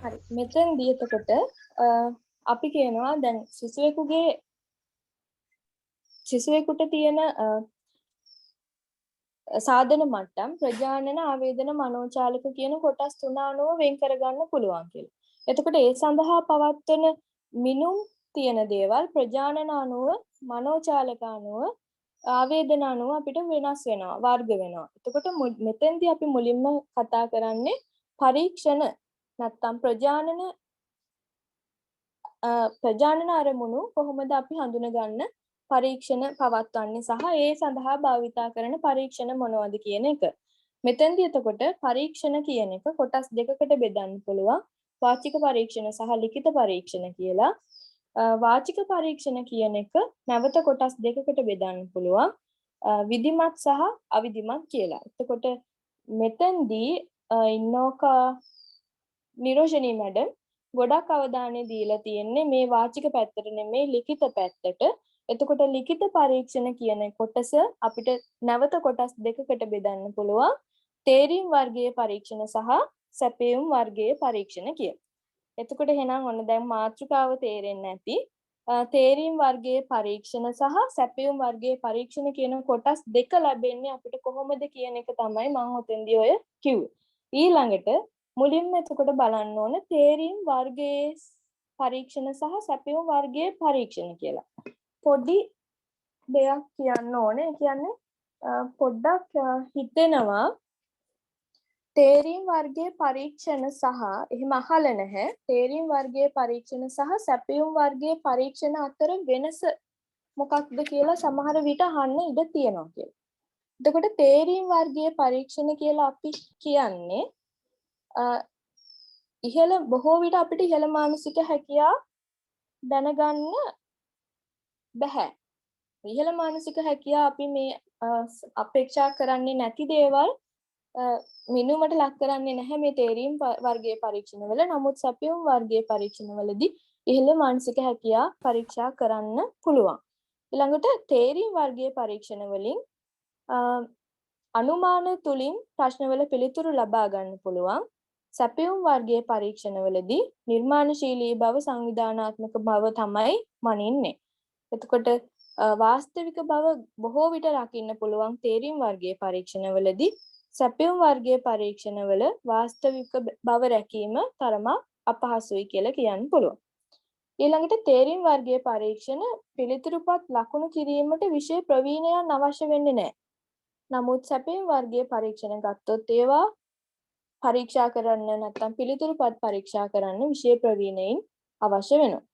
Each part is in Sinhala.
හරි. මෙතෙන්දී එතකොට අපි කියනවා දැන් සිසුවෙකුට තියෙන සාධන මට්ටම් ප්‍රජානන ආවේදන මනෝචාලක කියන කොටස් තුන අනුව වෙන් කරගන්න පුළුවන් කියලා. එතකොට ඒ සඳහා පවත්වන මිනුම් තියෙන දේවල් ප්‍රජානන අනුව මනෝචාලක අනුව ආවේදන අනුව අපිට වෙනස් වෙනවා වර්ග වෙනවා. එතකොට මෙතෙන්දී අපි මුලින්ම කතා කරන්නේ පරීක්ෂණ නැත්තම් ප්‍රජානන අරමුණු කොහොමද අපි හඳුනගන්න පරීක්ෂණ පවත්වන්නේ සහ ඒ සඳහා භාවිතා කරන පරීක්ෂණ මොනවද කියන එක. මෙතෙන්දී එතකොට පරීක්ෂණ කියන එක කොටස් දෙකකට බෙදන්න පුළුවන්. වාචික පරීක්ෂණ සහ ලිඛිත පරීක්ෂණ කියලා. වාචික පරීක්ෂණ කියන එක නැවත කොටස් දෙකකට බෙදන්න පුළුවන්. විධිමත් සහ අවිධිමත් කියලා. එතකොට මෙතෙන්දී ඉන්නෝකා නිරෝෂණී මැඩම් ගොඩක් අවධානය දීලා තියෙන්නේ මේ වාචික පැත්තට නෙමෙයි ලිඛිත පැත්තට. එතකොට ලිඛිත පරීක්ෂණ කියන කොටස අපිට නැවත කොටස් දෙකකට බෙදන්න පුළුවන්. තේරීම් වර්ගයේ පරීක්ෂණ සහ සැපයුම් වර්ගයේ පරීක්ෂණ කියලා. එතකොට එහෙනම් ඔන්න දැන් මාතෘකාව තේරෙන්නේ නැති තේරීම් වර්ගයේ පරීක්ෂණ සහ සැපයුම් වර්ගයේ පරීක්ෂණ කියන කොටස් දෙක ලැබෙන්නේ අපිට කොහොමද කියන එක තමයි මම ඔතෙන්දී ඔය කිව්වේ. ඊළඟට මුලින්ම එතකොට බලන්න ඕන තේරීම් වර්ගයේ පරීක්ෂණ සහ සැපයුම් වර්ගයේ පරීක්ෂණ කියලා. පොඩි දෙයක් කියන්න ඕනේ. කියන්නේ පොඩ්ඩක් හිතෙනවා තේරීම් වර්ගයේ පරීක්ෂණ සහ එහෙම අහලා නැහැ. තේරීම් වර්ගයේ පරීක්ෂණ සහ සැපයුම් වර්ගයේ පරීක්ෂණ අතර වෙනස මොකක්ද කියලා සමහර විට අහන්න ඉඩ තියෙනවා කියලා. එතකොට තේරීම් වර්ගයේ පරීක්ෂණ කියලා අපි කියන්නේ ඉහළ බොහෝ විට අපිට ඉහළ මානසික හැකියාව දැනගන්න බෑ. ඉහළ මානසික හැකියාව අපි මේ අපේක්ෂා කරන්නේ නැති දේවල් මිනුමට ලක් කරන්නේ නැහැ මේ තේරීම් වර්ගයේ පරීක්ෂණවල. නමුත් සැපයුම් වර්ගයේ පරීක්ෂණවලදී ඉහළ මානසික හැකියාව පරීක්ෂා කරන්න පුළුවන්. ඊළඟට තේරීම් වර්ගයේ පරීක්ෂණ වලින් අනුමාන තුලින් ප්‍රශ්නවල පිළිතුරු ලබා ගන්න පුළුවන්. සැපයුම් වර්ගයේ පරීක්ෂණවලදී නිර්මාණශීලී බව සංවිධානාත්මක බව තමයි මනින්නේ. එතකොට වාස්තවික බව බොහෝ විට රකින්න පුළුවන් තේරීම් වර්ගයේ පරීක්ෂණවලදී සැපයුම් වර්ගයේ පරීක්ෂණවල වාස්තවික බව රැකීම තරමක් අපහසුයි කියලා කියන්න පුළුවන්. ඊළඟට තේරීම් වර්ගයේ පරීක්ෂණ පිළිතුරුපත් ලකුණු කිරීමට විශේෂ ප්‍රවීණයන් අවශ්‍ය වෙන්නේ නැහැ. නමුත් සැපයුම් වර්ගයේ පරීක්ෂණ ගත්තොත් ඒවා පරීක්ෂා කරන්න නැත්නම් පිළිතුරුපත් පරීක්ෂා කරන්න විශේෂ ප්‍රවීණයින් අවශ්‍ය වෙනවා.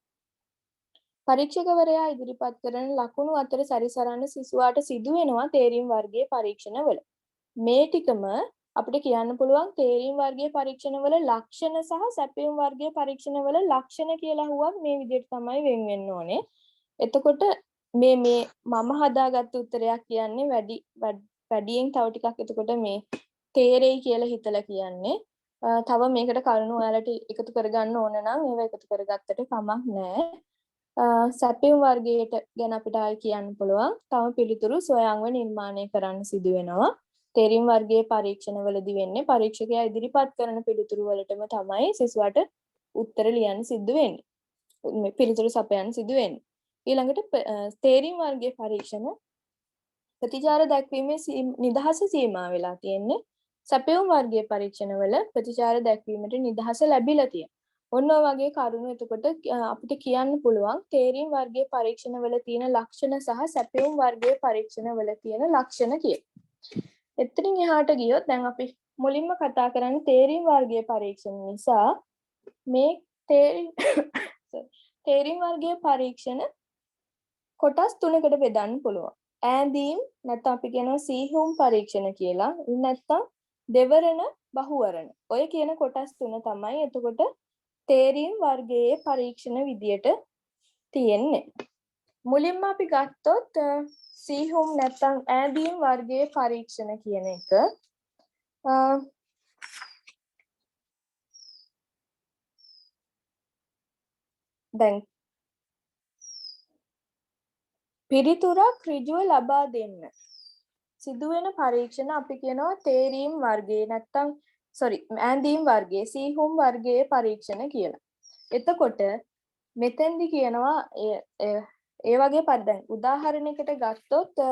පරීක්ෂකවරයා ඉදිරිපත් කරන ලකුණු අතර සැරිසරන සිසුවාට සිදු වෙනවා තේරීම් වර්ගයේ පරීක්ෂණවල. මේ ටිකම අපිට කියන්න පුළුවන් තේරීම් වර්ගයේ පරීක්ෂණවල ලක්ෂණ සහ සැපයුම් වර්ගයේ පරීක්ෂණවල ලක්ෂණ කියලා අහුවක් මේ විදිහට තමයි වෙන් වෙන්න ඕනේ. එතකොට මේ මම හදාගත්ත උත්තරයක් කියන්නේ වැඩියෙන් තව ටිකක් එතකොට මේ තේරෙයි කියලා හිතලා කියන්නේ. තව මේකට කරුණු ඔයාලට එකතු කරගන්න ඕන නම් ඒව එකතු කරගත්තට කමක් නැහැ. සැපයුම් වර්ගයට ගැන අපිට ආයි කියන්න පුළුවන්. තම පිළිතුරු සොයාංග නිර්මාණය කරන්න සිදු වෙනවා. තේරීම් වර්ගයේ පරීක්ෂණවලදී වෙන්නේ පරීක්ෂකයා ඉදිරිපත් කරන පිළිතුරු වලටම තමයි සිසුවට උත්තර ලියන්න සිදු වෙන්නේ. පිළිතුරු සපයන්න සිදු වෙන්නේ. ඊළඟට තේරීම් වර්ගයේ පරීක්ෂණ ප්‍රතිචාර දැක්වීමේ නිදහස සීමා වෙලා තියෙන්නේ. සැපයුම් වර්ගයේ පරීක්ෂණවල ප්‍රතිචාර දැක්වීමට නිදහස ලැබිලා තියෙනවා. ඔන්න ඔය වගේ කරුණු එතකොට අපිට කියන්න පුළුවන් තේරීම් වර්ගයේ පරීක්ෂණවල තියෙන ලක්ෂණ සහ සැපයුම් වර්ගයේ පරීක්ෂණවල තියෙන ලක්ෂණ කියලා. එතනින් එහාට ගියොත් දැන් අපි මුලින්ම කතා කරන්නේ තේරීම් වර්ගයේ පරීක්ෂණ නිසා මේ තේරීම් වර්ගයේ පරීක්ෂණ කොටස් තුනකට බෙදන්න පුළුවන්. ඈඳීම් නැත්නම් අපි කියනවා සීහුම් පරීක්ෂණ කියලා. නැත්නම් දෙවරණ බහුවරණ. ඔය කියන කොටස් තුන තමයි එතකොට තේරීම් වර්ගයේ පරීක්ෂණ විදියට තියෙන්නේ. මුලින්ම අපි ගත්තොත් සීහුම් නැත්නම් ඈඳීම් වර්ගයේ පරීක්ෂණ කියන එක දැන් පිළිතුරක් ඍජුව ලබා දෙන්න සිදුවෙන පරීක්ෂණ අපි කියනවා තේරීම් වර්ගයේ නැත්නම් sorry ඈඳීම් වර්ගයේ සීහුම් වර්ගයේ පරීක්ෂණ කියලා. එතකොට මෙතෙන්දි කියනවා ඒ වගේ දැන් උදාහරණයකට ගත්තොත්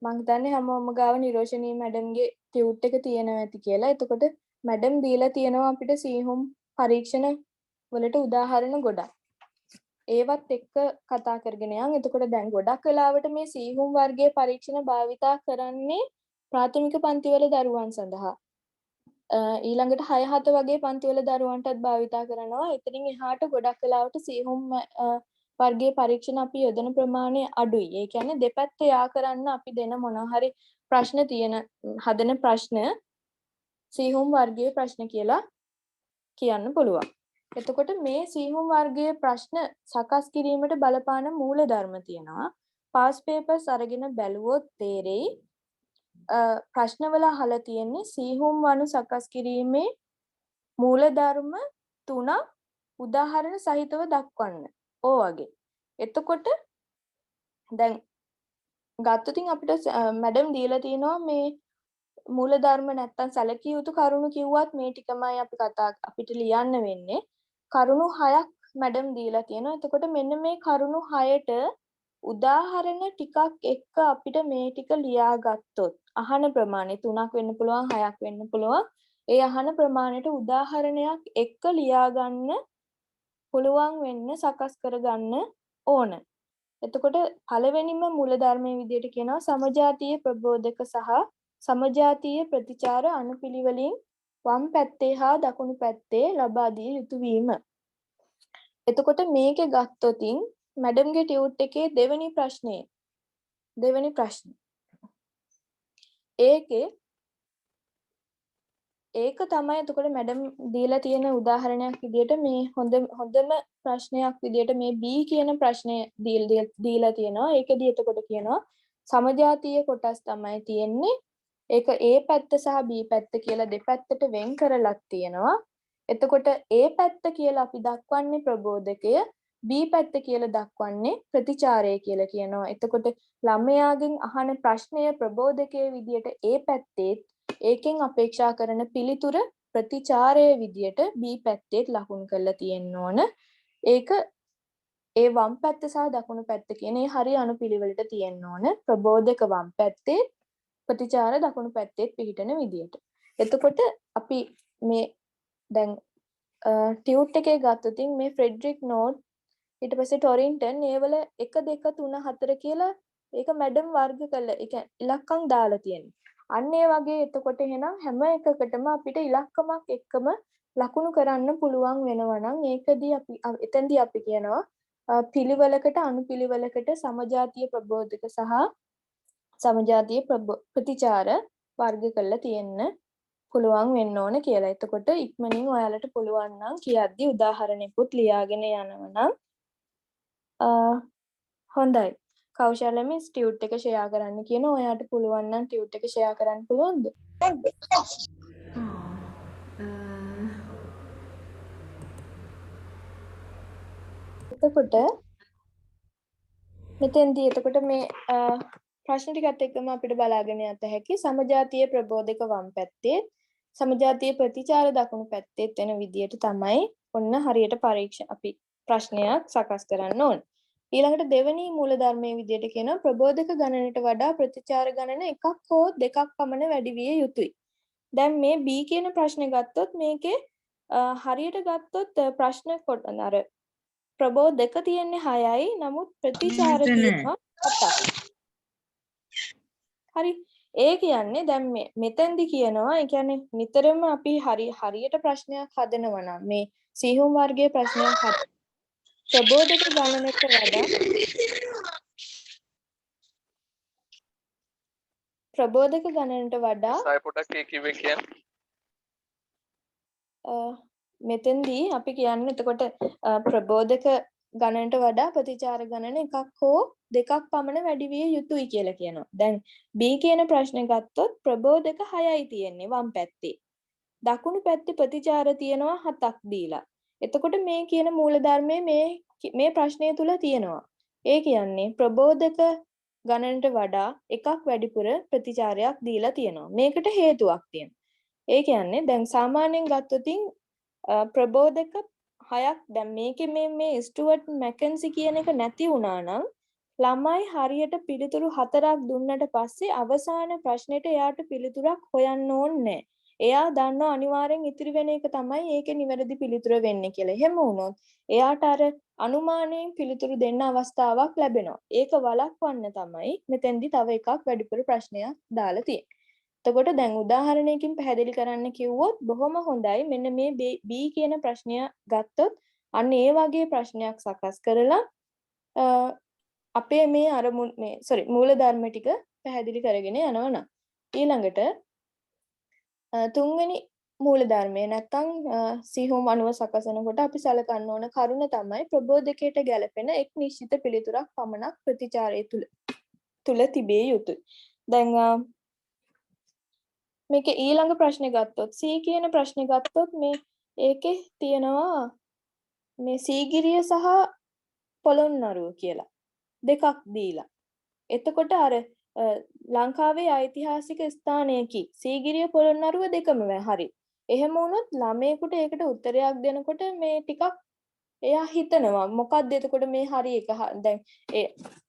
මම හිතන්නේ හැමෝම ගාව නිරෝෂණී මැඩම්ගේ ටියුට් එක තියෙනවා ඇති කියලා. එතකොට මැඩම් දීලා තියෙනවා අපිට සීහුම් පරීක්ෂණ වලට උදාහරණ ගොඩක්. ඒවත් එක්ක කතා කරගෙන යන්. එතකොට දැන් ගොඩක් වෙලාවට මේ සීහුම් වර්ගයේ පරීක්ෂණ භාවිතා කරන්නේ ප්‍රාථමික පන්තිවල දරුවන් සඳහා. ඊළඟට 6 7 වගේ පන්තිවල දරුවන්ටත් භාවිතා කරනවා. එතනින් එහාට ගොඩක් වෙලාවට සීහුම් වර්ගයේ පරීක්ෂණ අපි යොදන ප්‍රමාණය අඩුයි. ඒ කියන්නේ දෙපැත්ත යා කරන්න අපි දෙන මොනවා හරි ප්‍රශ්න තියෙන හදන ප්‍රශ්න සීහුම් වර්ගයේ ප්‍රශ්න කියලා කියන්න පුළුවන්. එතකොට මේ සීහුම් වර්ගයේ ප්‍රශ්න සකස් කිරීමට බලපාන මූලධර්ම තියෙනවා. පාස් පේපර්ස් අරගෙන බැලුවොත් තේරෙයි ප්‍රශ්නවල අහලා තියෙන්නේ සීහුම් වනු සකස් කිරීමේ මූලධර්ම 3ක් උදාහරණ සහිතව දක්වන්න. ඕ වගේ. එතකොට දැන් ගත්තොතින් අපිට මැඩම් දීලා තිනවා මේ මූලධර්ම නැත්තම් සැලකිය යුතු කරුණු කිව්වත් මේ ටිකමයි අපිට ලියන්න වෙන්නේ. කරුණු 6ක් මැඩම් දීලා තියෙනවා. එතකොට මෙන්න මේ කරුණු 6ට උදාහරණ ටිකක් එක්ක අපිට මේ ටික ලියා ගත්තොත් අහන ප්‍රමාණය 3ක් වෙන්න පුළුවන් 6ක් වෙන්න පුළුවන්. ඒ අහන ප්‍රමාණයට උදාහරණයක් එක්ක ලියා ගන්න පුළුවන් වෙන්න සකස් කරගන්න ඕන. එතකොට පළවෙනිම මූලධර්මයේ විදිහට කියනවා සමජාතීය ප්‍රබෝධක සහ සමජාතීය ප්‍රතිචාර අනුපිළිවෙලින් වම් පැත්තේ හා දකුණු පැත්තේ ලබා දිය යුතු වීම. එතකොට මේකේ ගත්තොතින් මැඩම්ගේ ටියුට් එකේ දෙවෙනි ප්‍රශ්නේ ඒක තමයි එතකොට මැඩම් දීලා තියෙන උදාහරණයක් විදිහට මේ හොඳම ප්‍රශ්නයක් විදිහට මේ B කියන ප්‍රශ්නය දීලා තියෙනවා. ඒකදී එතකොට කියනවා සමජාතීය කොටස් තමයි තියෙන්නේ. ඒක A පැත්ත සහ B පැත්ත කියලා දෙපැත්තට වෙන් කරලක් තියෙනවා. එතකොට A පැත්ත කියලා අපි දක්වන්නේ ප්‍රබෝධකය, B පැත්ත කියලා දක්වන්නේ ප්‍රතිචාරය කියලා කියනවා. එතකොට ළමයාගෙන් අහන ප්‍රශ්නය ප්‍රබෝධකයේ විදිහට A පැත්තේ ඒකෙන් අපේක්ෂා කරන පිළිතුර ප්‍රතිචාරයේ විදියට B පැත්තේ ලකුණු කරලා තියෙන්න ඕන. ඒක ඒ වම් පැත්ත සහ දකුණු පැත්ත කියන ඒ හරිය අනුපිළිවෙලට තියෙන්න ඕන. ප්‍රබෝධක වම් පැත්තේ ප්‍රතිචාර දකුණු පැත්තේ පිහිටන විදියට. එතකොට අපි මේ දැන් ටියුට් එකේ ගත්තොතින් මේ ෆ්‍රෙඩරික් නෝට් ඊට පස්සේ ටොරින්ටන් ඒවල 1 2 3 4 කියලා ඒක මැඩම් වර්ග කළා. ඒ කියන්නේ ඉලක්කම් දාලා තියෙනවා. අන්න ඒ වගේ එතකොට එහෙනම් හැම එකකටම අපිට ඉලක්කමක් එක්කම ලකුණු කරන්න පුළුවන් වෙනවා නම් ඒකදී එතෙන්දී අපි කියනවා පිළිවෙලකට අනුපිළිවෙලකට සමජාතීය ප්‍රබෝධක සහ සමජාතීය ප්‍රතිචාර වර්ග කරලා තියෙන්න පුළුවන් වෙන්න ඕන කියලා. එතකොට ඉක්මනින් ඔයාලට පුළුවන් නම් කියද්දි උදාහරණෙකුත් ලියාගෙන යනවා නම් හොඳයි. කෞශල්‍ය මිස් ටියුට් එක ෂෙයා කරන්න කියන ඔයාට පුළුවන් නම් ටියුට් එක ෂෙයා කරන්න පුළුවන්ද? එතකොට මෙතෙන්දී එතකොට මේ ප්‍රශ්න ටිකත් එක්කම අපිට බලාගෙන යත හැකි සමජාතීය ප්‍රබෝධක වම් පැත්තේ සමජාතීය ප්‍රතිචාර දකුණු පැත්තේ වෙන විදියට තමයි ඔන්න හරියට අපි ප්‍රශ්නයක් සකස් කරන්න ඕන. ඊළඟට දෙවෙනි මූලධර්මයේ විදියට කියනවා ප්‍රබෝධක ගණනට වඩා ප්‍රතිචාර ගණන එකක් හෝ දෙකක් පමණ වැඩි විය යුතුයි. දැන් මේ B කියන ප්‍රශ්නේ ගත්තොත් මේකේ හරියට ගත්තොත් ප්‍රශ්න කොට අර ප්‍රබෝධක තියෙන්නේ 6යි නමුත් ප්‍රතිචාර තියෙනවා 7ක්. හරි. ඒ කියන්නේ දැන් මෙතෙන්දි කියනවා ඒ කියන්නේ නිතරම අපි හරියට ප්‍රශ්නයක් හදනවා නම් මේ සීහුම් වර්ගයේ ප්‍රශ්නයක් ප්‍රබෝධක ගණනට වඩා මෙතෙන්දී අපි කියන්නේ එතකොට ප්‍රබෝධක ගණනට වඩා ප්‍රතිචාර ගණන එකක් හෝ දෙකක් පමණ වැඩි විය යුතුයි කියලා කියනවා. දැන් B කියන ප්‍රශ්නේ ගත්තොත් ප්‍රබෝධක 6යි තියෙන්නේ වම් පැත්තේ. දකුණු පැත්තේ ප්‍රතිචාර තියෙනවා 7ක් දීලා. එතකොට මේ කියන මූලධර්මයේ මේ ප්‍රශ්නය තුල තියෙනවා. ඒ කියන්නේ ප්‍රබෝධක ගණනට වඩා එකක් වැඩිපුර ප්‍රතිචාරයක් දීලා තියෙනවා. මේකට හේතුවක් තියෙනවා. ඒ කියන්නේ දැන් සාමාන්‍යයෙන් ගත්තොතින් ප්‍රබෝධක 6ක් දැන් මේකේ මේ ස්ටුවර්ට් මැකන්සි කියන එක නැති වුණා නම් ළමයි හරියට පිළිතුරු 4ක් දුන්නට පස්සේ අවසාන ප්‍රශ්නෙට එයාට පිළිතුරක් හොයන්න ඕනේ. එයා දන්නවා අනිවාර්යෙන් ඉතිරි වෙන එක තමයි ඒකේ නිවැරදි පිළිතුර වෙන්නේ කියලා. එහෙම වුණොත් එයාට අර අනුමානයෙන් පිළිතුරු දෙන්න අවස්ථාවක් ලැබෙනවා. ඒක වළක්වන්න තමයි මෙතෙන්දි තව එකක් වැඩිපුර ප්‍රශ්නයක් දාලා තියෙන්නේ. එතකොට දැන් උදාහරණයකින් පැහැදිලි කරන්න කිව්වොත් බොහොම හොඳයි. මෙන්න මේ B කියන ප්‍රශ්නය ගත්තොත් අන්න ඒ වගේ ප්‍රශ්නයක් සකස් කරලා අපේ මේ අරමුණ මේ මූලධර්ම ටික පැහැදිලි කරගෙන යනවා නම් ඊළඟට තුන්වෙනි මූලධර්මය නැත්තම් සිහුම් අණුව සකසනකොට අපි සලකන්න ඕන කරුණ තමයි ප්‍රබෝධකයට ගැලපෙන එක් නිශ්චිත පිළිතුරක් පමණක් ප්‍රතිචාරය තුල තිබිය යුතුයි. දැන් මේකේ ඊළඟ ප්‍රශ්නේ ගත්තොත් C කියන ප්‍රශ්නේ ගත්තොත් මේ ඒකේ තියෙනවා මේ සීගිරිය සහ පොළොන්නරුව කියලා දෙකක් දීලා. එතකොට අර ලංකාවේ ඓතිහාසික ස්ථානයකි සීගිරිය පොළොන්නරුව දෙකම හරි. එහෙම වුණොත් ළමයෙකුට ඒකට උත්තරයක් දෙනකොට මේ ටිකක් එයා හිතනවා මොකක්ද එතකොට මේ හරි එක දැන්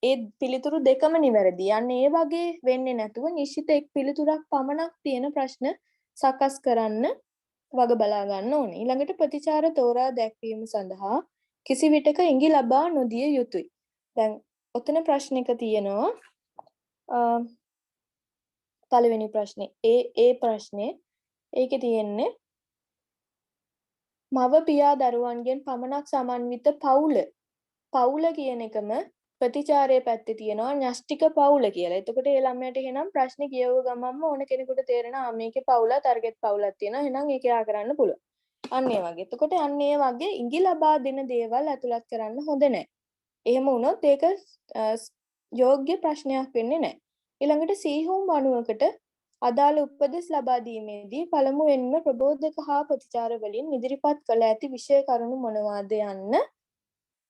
ඒ පිළිතුරු දෙකම නිවැරදි. යන්නේ ඒ වගේ වෙන්නේ නැතුව නිශ්චිත එක් පිළිතුරක් පමණක් තියෙන ප්‍රශ්න සකස් කරන්න වග බලා ගන්න ඕනේ. ඊළඟට ප්‍රතිචාර තෝරා දැක්වීම සඳහා කිසි විටක ඉඟි ලබා නොදිය යුතුය. දැන් ඔතන ප්‍රශ්නයක තියෙනවා පළවෙනි ප්‍රශ්නේ ඒ ප්‍රශ්නේ ඒකේ තියෙන්නේ මව පියා දරුවන්ගෙන් පමණක් සමන්විත පවුල කියන එකම ප්‍රතිචාරයේ පැත්තේ තියෙනවා න්‍යෂ්ටික පවුල කියලා. එතකොට ඒ ළමයට එහෙනම් ප්‍රශ්නේ කියවුව ගමන්ම ඕන කෙනෙකුට තේරෙනවා මේකේ පවුලත් අරගෙත් පවුලක් තියෙනවා. එහෙනම් ඒක යා කරන්න පුළුවන්. අන්න ඒ වගේ. එතකොට අන්න ඒ වගේ ඉඟි ලබා දෙන දේවල් ඇතුළත් කරන්න හොඳ නැහැ. එහෙම වුණොත් ඒක යෝග්‍ය ප්‍රශ්නයක් වෙන්නේ නැහැ. ඊළඟට සීහුම් අණුවකට අදාළ උපදෙස් ලබා දීමේදී පළමුවෙන්ම ප්‍රබෝධක හා ප්‍රතිචාර වලින් ඉදිරිපත් කළ ඇති විෂය කරුණු මොනවාද යන්න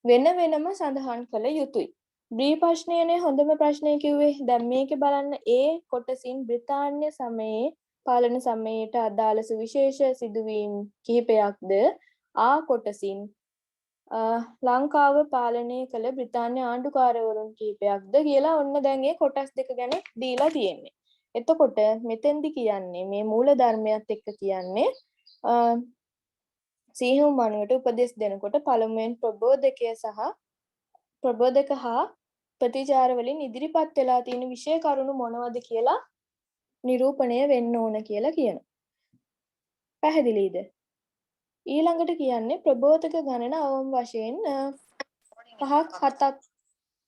වෙන වෙනම සඳහන් කළ යුතුය. බ්‍රී ප්‍රශ්නයනේ හොඳම ප්‍රශ්නය කිව්වේ. දැන් මේකේ බලන්න ඒ කොටසින් බ්‍රිතාන්‍ය සමයේ පාලන සමයට අදාළ සුවිශේෂ සිදුවීම් කිහිපයක්ද ආ කොටසින් ලංකාව පාලනය කළ බ්‍රිතාන්‍ය ආණ්ඩුකාරවරුන් කිහිපයක්ද කියලා ඔන්න දැන් ඒ කොටස් දෙක ගැන දීලා තියෙන්නේ. එතකොට මෙතෙන්දි කියන්නේ මේ මූල ධර්මයත් එක්ක කියන්නේ සීහුම් අණුවට උපදෙස් දෙනකොට පළමුවෙන් ප්‍රබෝධක හා ප්‍රතිචාර වලින් ඉදිරිපත් වෙලා තියෙන විෂය කරුණු මොනවද කියලා නිරූපණය වෙන්න ඕන කියලා කියනවා. පැහැදිලිද? ඊළඟට කියන්නේ ප්‍රබෝධක ගණන අවම වශයෙන් 5ක් 7ක්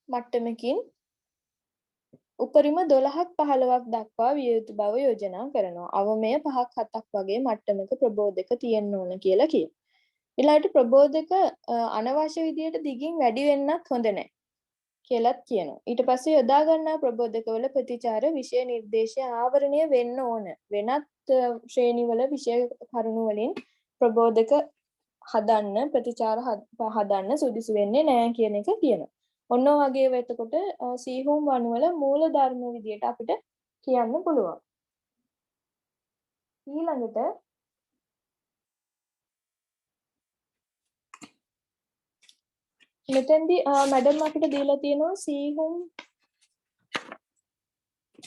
මට්ටමකින් උපරිම 12ක් 15ක් දක්වා විය යුතු බව යෝජනා කරනවා. අවමය 5ක් 7ක් වගේ මට්ටමක ප්‍රබෝධක තියෙන්න ඕන කියලා කියනවා. ඊළඟට ප්‍රබෝධක අනවශ්‍ය විදියට දිගින් වැඩි වෙන්නත් හොඳ නැහැ කියලාත් කියනවා. ඊට පස්සේ යොදා ගන්නා ප්‍රබෝධකවල ප්‍රතිචාර විෂය නිර්දේශය ආවරණය වෙන්න ඕන. වෙනත් ශ්‍රේණිවල විෂය කරුණු වලින් ප්‍රබෝධක හදන්න ප්‍රතිචාර හදන්න සුදුසු වෙන්නේ නැහැ කියන එක කියනවා. ඔන්න වගේ වෙතකොට සීහුම් වණුවල මූල ධර්ම විදියට අපිට කියන්න පුළුවන්. ඊළඟට මෙතෙන්දී මැඩම් අපිට දීලා තියෙනවා සීහුම්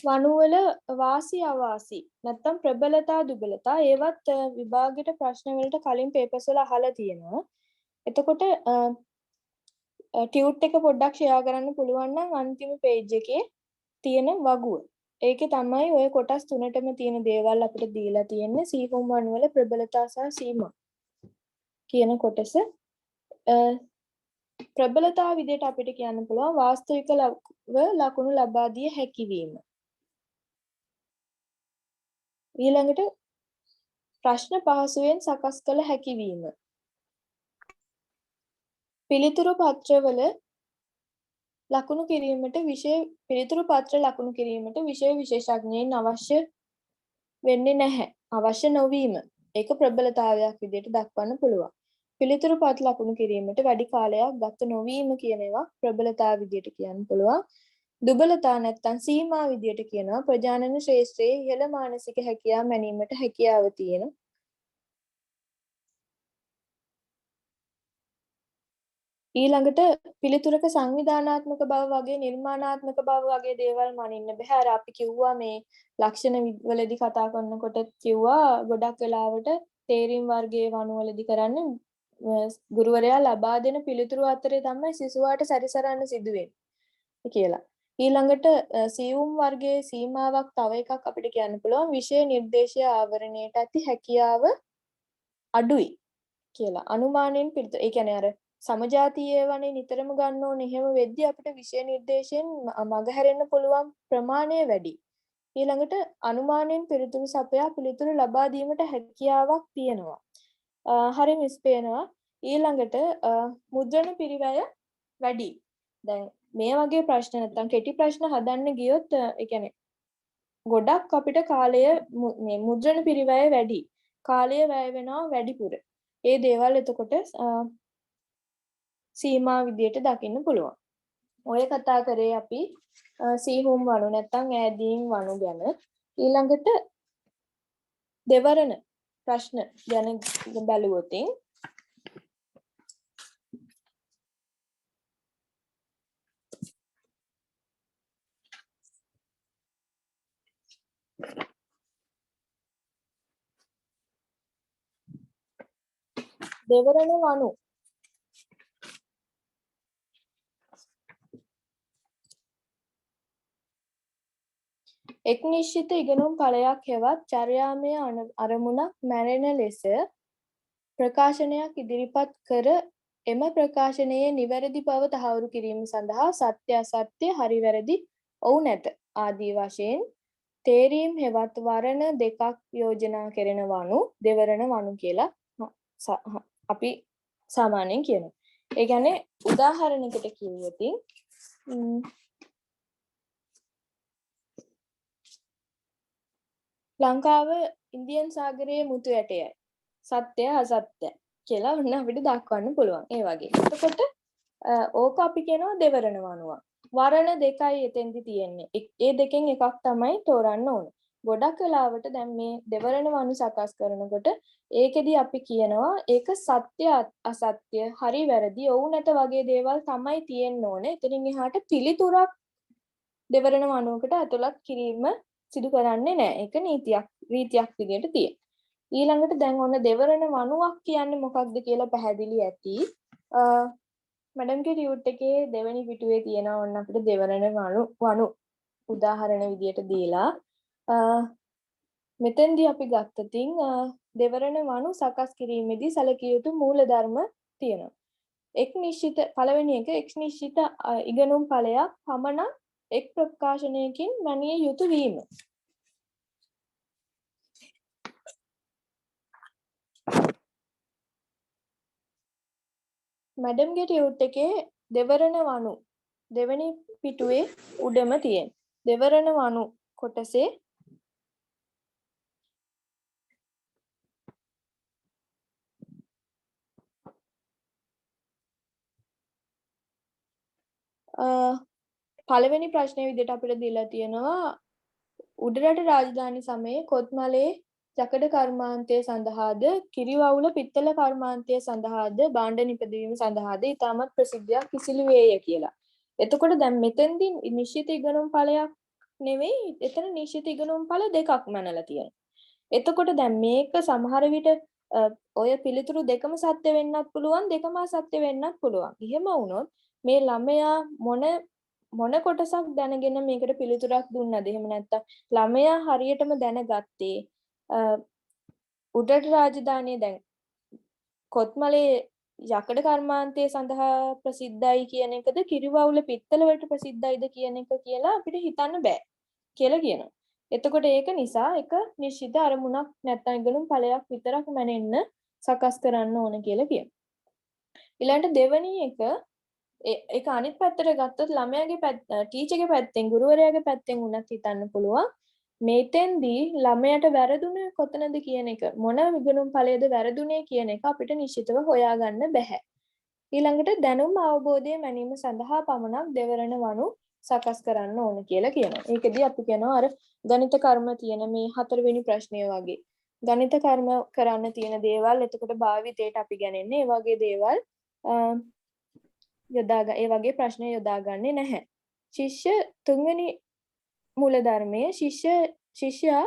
වණුවල වාසි අවාසි නැත්තම් ප්‍රබලතා දුබලතා ඒවත් විභාගෙට ප්‍රශ්න වලට කලින් පේපර්ස් වල අහලා තියෙනවා. එතකොට ටියුට් එක පොඩ්ඩක් ෂෙයා කරන්න පුළුවන් නම් අන්තිම පේජ් එකේ තියෙන වගුව. ඒකේ තමයි ওই කොටස් තුනටම තියෙන දේවල් අපිට දීලා තියෙන්නේ සීහුම් වණුවල ප්‍රබලතා සහ සීමා කියන කොටස. ප්‍රබලතා විදිහට අපිට කියන්න පුළුවන් වාස්තවික ලකුණු ලබා දිය හැකි වීම. ඊළඟට ප්‍රශ්න පහසුවෙන් සකස් කළ හැකි වීම. පිළිතුරු පත්‍රවල ලකුණු කිරීමට පිළිතුරු පත්‍ර ලකුණු කිරීමට විෂය විශේෂඥයින් අවශ්‍ය වෙන්නේ නැහැ. අවශ්‍ය නොවීම. ඒක ප්‍රබලතාවයක් විදිහට දක්වන්න පුළුවන්. පිළිතුරු පත් ලකුණු කිරීමට වැඩි කාලයක් ගත නොවීම කියන ඒවා ප්‍රබලතාව විදිහට කියන්න පුළුවන්. දුබලතා නැත්තම් සීමා විදියට කියනවා ප්‍රජානන ශ්‍රේෂ්ඨයේ ඉහළ මානසික හැකියාව මැනීමට හැකියාව තියෙන. ඊළඟට පිළිතුරක සංවිධානාත්මක බව වගේ නිර්මාණාත්මක බව වගේ දේවල් මනින්න බෑ. අර අපි කිව්වා මේ ලක්ෂණ වලදී කතා කරනකොට කිව්වා ගොඩක් වෙලාවට තේරීම් වර්ගයේ වණුවලදී කරන්නේ ගුරුවරයා ලබා දෙන පිළිතුරු අතරේ තමයි සිසුවාට සැරිසරන්න සිදු වෙන්නේ කියලා. ඊළඟට සියුම් වර්ගයේ සීමාවක් තව එකක් අපිට කියන්න පුළුවන් විෂය නිර්දේශය ආවරණයට ඇති හැකියාව අඩුයි කියලා. අනුමානයෙන් පිළිතුර. ඒ කියන්නේ අර සමජාතීය වනේ නිතරම ගන්න ඕනේ. එහෙම වෙද්දී අපිට විෂය නිර්දේශයෙන් මගහැරෙන්න පුළුවන් ප්‍රමාණය වැඩි. ඊළඟට අනුමානයෙන් පිළිතුරු සපයා පිළිතුරු ලබා දීමට හැකියාවක් තියෙනවා. හරි මිස් පේනවා. ඊළඟට මුද්‍රණ පිරිවැය වැඩි. දැන් මේ වගේ ප්‍රශ්න නැත්තම් කෙටි ප්‍රශ්න හදන්න ගියොත් ඒ කියන්නේ ගොඩක් අපිට කාලය මේ මුද්‍රණ පිරිවැය වැඩි. කාලය වැය වෙනවා වැඩිපුර. ඒ දේවල් එතකොට සීමා විදියට දකින්න පුළුවන්. ඔය කතා කරේ අපි සීහුම් වණු නැත්තම් ඈදීම් වණු ගැන. ඊළඟට දෙවරණ ප්‍රශ්න ගැන බැලුවොත් දෙවරණ වණු එක් නිශ්චිත ඉගෙනුම් ඵලයක් හෙවත් චර්යාමය අරමුණක් මැරෙන ලෙස ප්‍රකාශනයක් ඉදිරිපත් කර එම ප්‍රකාශනයේ නිවැරදි බව තහවුරු කිරීම සඳහා සත්‍ය අසත්‍ය හරි වැරදි ඔව් නැත ආදී වශයෙන් තේරීම් හෙවත් වරණ දෙකක් යෝජනා කෙරෙන වණු දෙවරණ වණු කියලා අපි සාමාන්‍යයෙන් කියනවා. ඒ කියන්නේ උදාහරණයකට කිව්වොත් ලංකාව ඉන්දියන් සාගරයේ මුතු ඇටයයි. සත්‍ය අසත්‍ය කියලා ඔන්න අපිට දක්වන්න පුළුවන්. ඒ වගේ. එතකොට ඕක අපි කියනවා දෙවරණ වණුවක්. වරණ දෙකයි එතෙන්දි තියෙන්නේ. ඒ දෙකෙන් එකක් තමයි තෝරන්න ඕන. ගොඩක් වෙලාවට දැන් මේ දෙවරණ වණු සකස් කරනකොට ඒකෙදි අපි කියනවා ඒක සත්‍ය අසත්‍ය හරි වැරදි ඔව් නැත වගේ දේවල් තමයි තියෙන්න ඕනේ. එතනින් එහාට පිළිතුරක් දෙවරණ වණුවකට ඇතුළත් කිරීම සිදු කරන්නේ නැහැ. ඒක රීතියක් විදිහට තියෙන. ඊළඟට දැන් ඔන්න දෙවරණ වණුවක් කියන්නේ මොකක්ද කියලා පැහැදිලි ඇති. මැඩම්ගේ ටියුට් එකේ දෙවෙනි පිටුවේ තියෙනවා ඔන්න අපිට දෙවරණ වණු උදාහරණ විදියට දීලා. මෙතෙන්දී අපි ගත්තතින් දෙවරණ වණු සකස් කිරීමේදී සැලකිය යුතු මූලධර්ම තියෙනවා. එක් නිශ්චිත පළවෙනි එක එක් නිශ්චිත ඉගෙනුම් ඵලයක් පමණක් එක් ප්‍රකාශනයකින් මැනිය යුතු වීම. මැඩම්ගේ ටියුට් එකේ දෙවරණ වණු දෙවෙනි පිටුවේ උඩම තියෙන. දෙවරණ වණු කොටසේ පළවෙනි ප්‍රශ්නේ විදිහට අපිට දීලා තියෙනවා උඩරට රාජධානි සමයේ කොත්මලේ ජකඩ කර්මාන්තය සඳහාද කිරිවවුල පිත්තල කර්මාන්තය සඳහාද භාණ්ඩ නිපදවීම සඳහාද ඉතාමත් ප්‍රසිද්ධයක් කිසිලු වේය කියලා. එතකොට දැන් මෙතෙන්දී නිශ්චිත ඉගෙනුම් ඵලයක් නෙවෙයි එතන නිශ්චිත ඉගෙනුම් ඵල දෙකක් මැනලා තියෙනවා. එතකොට දැන් මේක සමහර විට ඔය පිළිතුරු දෙකම සත්‍ය වෙන්නත් පුළුවන් දෙකම අසත්‍ය වෙන්නත් පුළුවන්. එහෙම වුණොත් මේ ළමයා මොන කොටසක් දැනගෙන මේකට පිළිතුරක් දුන්නද? එහෙම නැත්නම් ළමයා හරියටම දැනගත්තේ උඩරට රාජධානිය දැන් කොත්මලේ යකඩ කර්මාන්තය සඳහා ප්‍රසිද්ධයි කියන එකද කිරිවවුල පිත්තල වලට ප්‍රසිද්ධයිද කියන එක කියලා අපිට හිතන්න බෑ කියලා කියනවා. එතකොට ඒක නිසා එක නිශ්චිත අරමුණක් නැත්නම් ඉගෙනුම් ඵලයක් විතරක් මැනෙන්න සකස් කරන්න ඕන කියලා කියනවා. ඊළඟට දෙවෙනි එක ඒක අනිත් පැත්තට ගත්තොත් ළමයාගේ ටීචර්ගේ පැත්තෙන් ගුරුවරයාගේ පැත්තෙන් උනත් හිතන්න පුළුවන් මේතෙන්දී ළමයට වැරදුනේ කොතනද කියන එක මොන ඉගෙනුම් ඵලයේද වැරදුනේ කියන එක අපිට නිශ්චිතව හොයාගන්න බැහැ. ඊළඟට දැනුම් අවබෝධය මැනීම සඳහා පමණක් දෙවරණ වණු සකස් කරන්න ඕන කියලා කියනවා. ඒකෙදී අපි කියනවා අර ගණිත කර්ම තියෙන මේ 4 වෙනි ප්‍රශ්නය වගේ. ගණිත කර්ම කරන්න තියෙන දේවල් එතකොට භාවිතයට අපි ගන්නේ ඒ වගේ දේවල් ඒ වගේ ප්‍රශ්න යොදාගන්නේ නැහැ. ශිෂ්‍ය තුන්වෙනි මූලධර්මයේ ශිෂ්‍යයා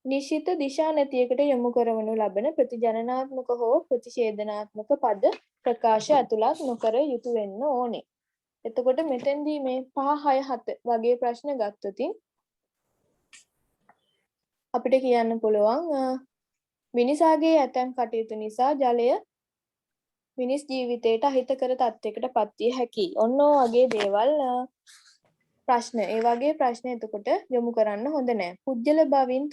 නිශ්චිත දිශා නැතියකට යොමු කරවනු ලබන ප්‍රතිජනනාත්මක හෝ ප්‍රතිෂේධනාත්මක පද ප්‍රකාශ ඇතුළත් නොකර යුතු වෙන්න ඕනේ. එතකොට මෙතෙන්දී මේ 5 6 7 වගේ ප්‍රශ්න ගත්තොත් අපිට කියන්න පුළුවන් මිනිසාගේ ඇතැම් කටයුතු නිසා ජලය මිනිස් ජීවිතයට අහිතකර තත්යකට පත්විය හැකියි. ඔන්න වගේ දේවල් ප්‍රශ්න. ඒ වගේ ප්‍රශ්න එතකොට යොමු කරන්න හොඳ නැහැ. පුජ්‍යල බවින්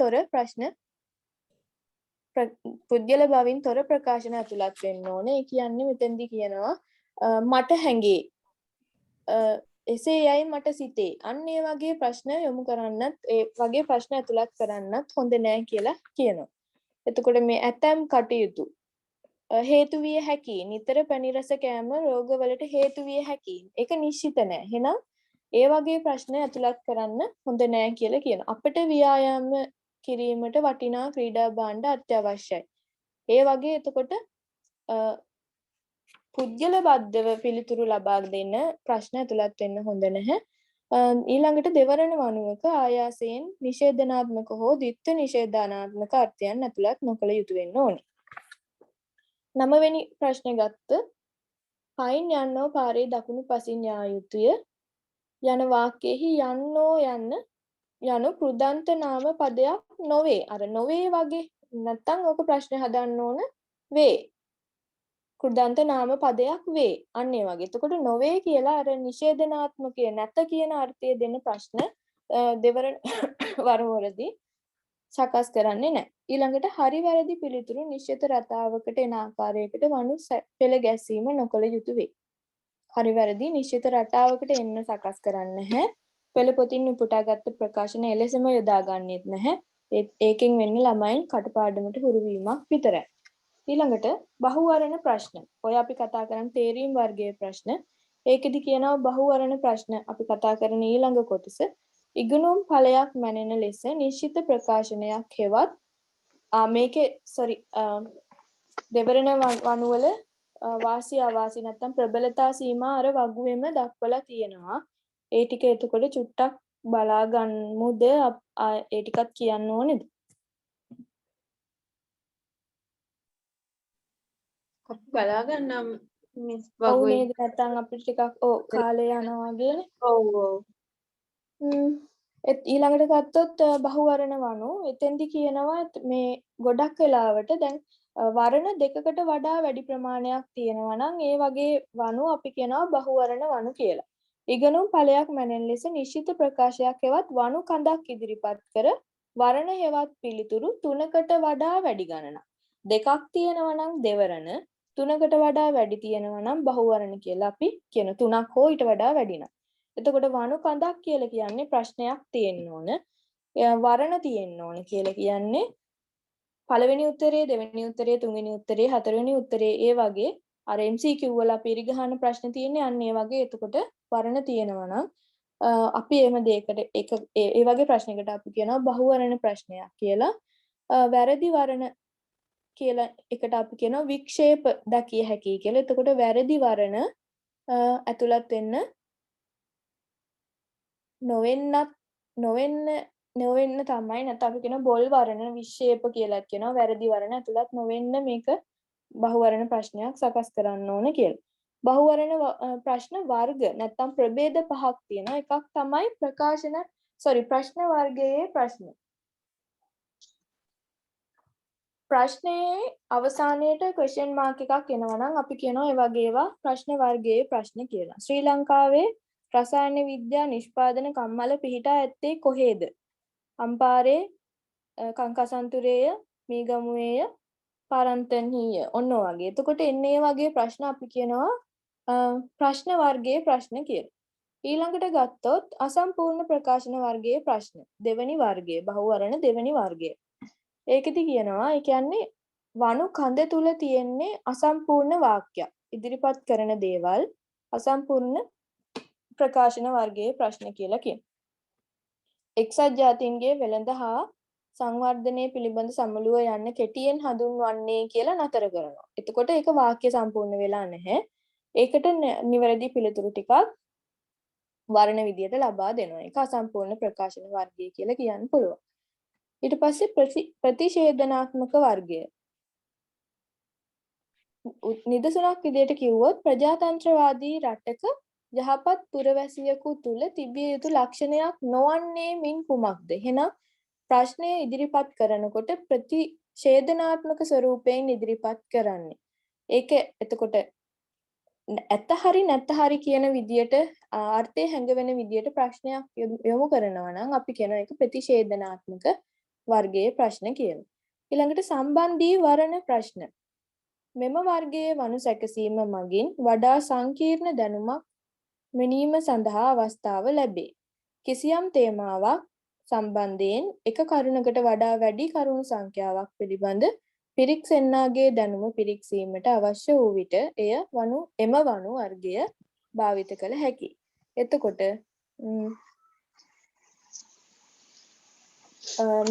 තොර ප්‍රකාශන ඇතුළත් වෙන්න ඕනේ. ඒ කියන්නේ මෙතෙන්දී කියනවා මට හැඟේ එසේ යයි මට සිතේ. අන්න ඒ වගේ ප්‍රශ්න යොමු කරන්නත් ඒ වගේ ප්‍රශ්න ඇතුළත් කරන්නත් හොඳ නැහැ කියලා කියනවා. එතකොට මේ ඇතැම් කටයුතු හේතු විය හැකියි. නිතර පැණි රස කෑම රෝගවලට හේතු විය හැකියි. ඒක නිශ්චිත නැහැ. එහෙනම් ඒ වගේ ප්‍රශ්න ඇතුළත් කරන්න හොඳ නැහැ කියලා කියනවා. අපිට ව්‍යායාම කිරීමට වටිනා ක්‍රීඩා භාණ්ඩ අත්‍යවශ්‍යයි. ඒ වගේ එතකොට පුද්ගල බද්ධව පිළිතුරු ලබා දෙන්න ප්‍රශ්න ඇතුළත් වෙන්න හොඳ නැහැ. ඊළඟට දෙවරණ වනුවක ආයාසයෙන් නිෂේධනාත්මක හෝ ද්විත්ව නිෂේධනාත්මක අර්ථයන් ඇතුළත් නොකළ යුතු වෙන්න ඕනේ. 9 වෙනි ප්‍රශ්නේ ගත්ත පයින් යන්නෝ පාරේ දකුණු පසින් යා යුතුය යන වාක්‍යයෙහි යන්නෝ යනු කෘදන්ත නාම පදයක් නොවේ. අර නොවේ වගේ නැත්තම් ඕක ප්‍රශ්න හදන්න ඕන වේ. කෘදන්ත නාම පදයක් වේ. අන්න ඒ වගේ. එතකොට නොවේ කියලා අර නිෂේධනාත්මකය නැත කියන අර්ථය දෙන ප්‍රශ්න දෙවරණ වරවලදී සකස් කරන්නේ නැහැ. ඊළඟට හරි වැරදි පිළිතුරු නිශ්චිත රටාවකට එන ආකාරයකට වනු පෙළ ගැසීම නොකළ යුතු වේ. හරි වැරදි නිශ්චිත රටාවකට එන්න සකස් කරන්නේ නැහැ. පෙළ පොතින් උපුටාගත් ප්‍රකාශන එලෙසම යොදා ගන්නෙත් නැහැ. ඒකෙන් වෙන්නේ ළමයින් කටපාඩමට හුරු වීමක් විතරයි. ඊළඟට බහුවර්ණ ප්‍රශ්න. ඔය අපි කතා කරන තේරීම් වර්ගයේ ප්‍රශ්න. ඒකෙදි කියනවා බහුවර්ණ ප්‍රශ්න අපි කතා කරන ඊළඟ කොටස ඉගෙනුම් ඵලයක් මැනෙන ලෙස නිශ්චිත ප්‍රකාශනයක් හෙවත් මේකේ දෙවරණ වනුවල වාසි අවාසි නැත්තම් ප්‍රබලතා සීමා අර වගුවෙම දක්වලා තියෙනවා. ඒ ටික එතකොට චුට්ටක් බලා ගන්නමුද ඒ ටිකත් කියන්න ඕනේද? අපි බලා ගන්නම් මිස් ඔව් වගුවේ. නේද නැත්තම් අපිට ටිකක් කාලය යනවා වගේනේ. ඔව් ඔව්. ඊළඟට ගත්තොත් බහුවර්ණ වනු එතෙන්දි කියනවා මේ ගොඩක් වෙලාවට දැන් වර්ණ දෙකකට වඩා වැඩි ප්‍රමාණයක් තියෙනවා නම් ඒ වගේ වනු අපි කියනවා බහුවර්ණ වනු කියලා. ඉගෙනුම් ඵලයක් මැනෙන ලෙස නිශ්චිත ප්‍රකාශයක් හෙවත් වනු කඳක් ඉදිරිපත් කර වර්ණ හෙවත් පිළිතුරු 3කට වඩා වැඩි ගණනක්. දෙකක් තියෙනවා නම් දෙවරණ 3කට වඩා වැඩි තියෙනවා නම් බහුවර්ණ කියලා අපි කියන 3ක් හෝ ඊට වඩා වැඩි නම්. එතකොට වනු කඳක් කියලා කියන්නේ ප්‍රශ්නයක් තියෙන්න ඕන. වර්ණ තියෙන්න ඕන කියලා කියන්නේ පළවෙනි උත්තරේ, දෙවෙනි උත්තරේ, තුන්වෙනි උත්තරේ, හතරවෙනි උත්තරේ ඒ වගේ අර MCQ වල අපි ඉරිගහන ප්‍රශ්න තියෙන්නේ අන්න ඒ වගේ. එතකොට වර්ණ තියෙනවා නම් අපි එහෙම දෙයකට ඒ වගේ ප්‍රශ්නයකට අපි කියනවා බහුවර්ණ ප්‍රශ්නයක් කියලා. වැරදි වර්ණ කියලා එකට අපි කියනවා වික්ෂේප දකිය හැකියි කියලා. එතකොට වැරදි වර්ණ ඇතුළත් වෙන්න නොවෙන්න තමයි නැත්නම් අපි කියන බොල් වර්ණ වික්ෂේප කියලා කියනවා. වැරදි වර්ණ ඇතුළත් නොවෙන්න මේක බහුවර්ණ ප්‍රශ්නයක් සකස් කරන්න ඕන කියලා. බහුවර්ණ ප්‍රශ්න වර්ග නැත්නම් ප්‍රභේද පහක් තියෙනවා. එකක් තමයි ප්‍රශ්න වර්ගයේ ප්‍රශ්න. ප්‍රශ්නයේ අවසානයේට question mark එකක් එනවා නම් අපි කියනවා ඒ වගේ ඒවා ප්‍රශ්න වර්ගයේ ප්‍රශ්න කියලා. ශ්‍රී ලංකාවේ රසායන විද්‍යා නිෂ්පාදන කම්මල පිහිටා ඇත්තේ කොහේද? අම්පාරේ, කංකසන්තුරේය, මීගමුවේය, පරන්තන්හිය. ඔන්න වගේ. එතකොට එන්නේ වගේ ප්‍රශ්න අපි කියනවා ප්‍රශ්න වර්ගයේ ප්‍රශ්න කියලා. ඊළඟට ගත්තොත් අසම්පූර්ණ ප්‍රකාශන වර්ගයේ ප්‍රශ්න. දෙවෙනි වර්ගයේ බහුවර්ණ දෙවෙනි වර්ගය. ඒකෙදි කියනවා ඒ කියන්නේ වනු කඳ තුල තියෙන්නේ අසම්පූර්ණ වාක්‍යයක්. ඉදිරිපත් කරන දේවල් අසම්පූර්ණ ප්‍රකාශන වර්ගයේ ප්‍රශ්න කියලා කියනවා. එක්සත් ජාතීන්ගේ වෙළඳ හා සංවර්ධනය පිළිබඳ සමුළුව යන්න කෙටියෙන් හඳුන්වන්නේ කියලා නතර කරනවා. එතකොට ඒක වාක්‍ය සම්පූර්ණ වෙලා නැහැ. ඒකට නිවැරදි පිළිතුරු ටිකක් වර්ණ විදියට ලබා දෙනවා. ඒක අසම්පූර්ණ ප්‍රකාශන වර්ගය කියලා කියන්න පුළුවන්. ඊට පස්සේ ප්‍රතිෂේධනාත්මක වර්ගය. නිදසුනක් විදියට කිව්වොත් ප්‍රජාතන්ත්‍රවාදී රටක යහපත් පුරවැසියෙකු තුල තිබිය යුතු ලක්ෂණයක් නොවන්නේ මින් කුමක්ද? එහෙනම් ප්‍රශ්නය ඉදිරිපත් කරනකොට ප්‍රතිෂේධනාත්මක ස්වරූපයෙන් ඉදිරිපත් කරන්නේ. ඒක එතකොට ඇත්ත හරි නැත්ත හරි කියන විදියට අර්ථය හැඟවෙන විදියට ප්‍රශ්නයක් යොමු කරනවා නම් අපි කියන එක ප්‍රතිෂේධනාත්මක වර්ගයේ ප්‍රශ්න කියලා. ඊළඟට සම්බන්ධී වරණ ප්‍රශ්න. මෙම වර්ගයේ වනු සැකසීම මගින් වඩා සංකීර්ණ දැනුමක් මෙනීම සඳහා අවස්ථාව ලැබේ. කිසියම් තේමාවක් සම්බන්ධයෙන් එක කරුණකට වඩා වැඩි කරුණු සංඛ්‍යාවක් පිළිබඳ පිරික්සෙන්නාගේ දැනුම පිරික්සීමට අවශ්‍ය වූ විට එය එම වනු වර්ගය භාවිත කළ හැකියි. එතකොට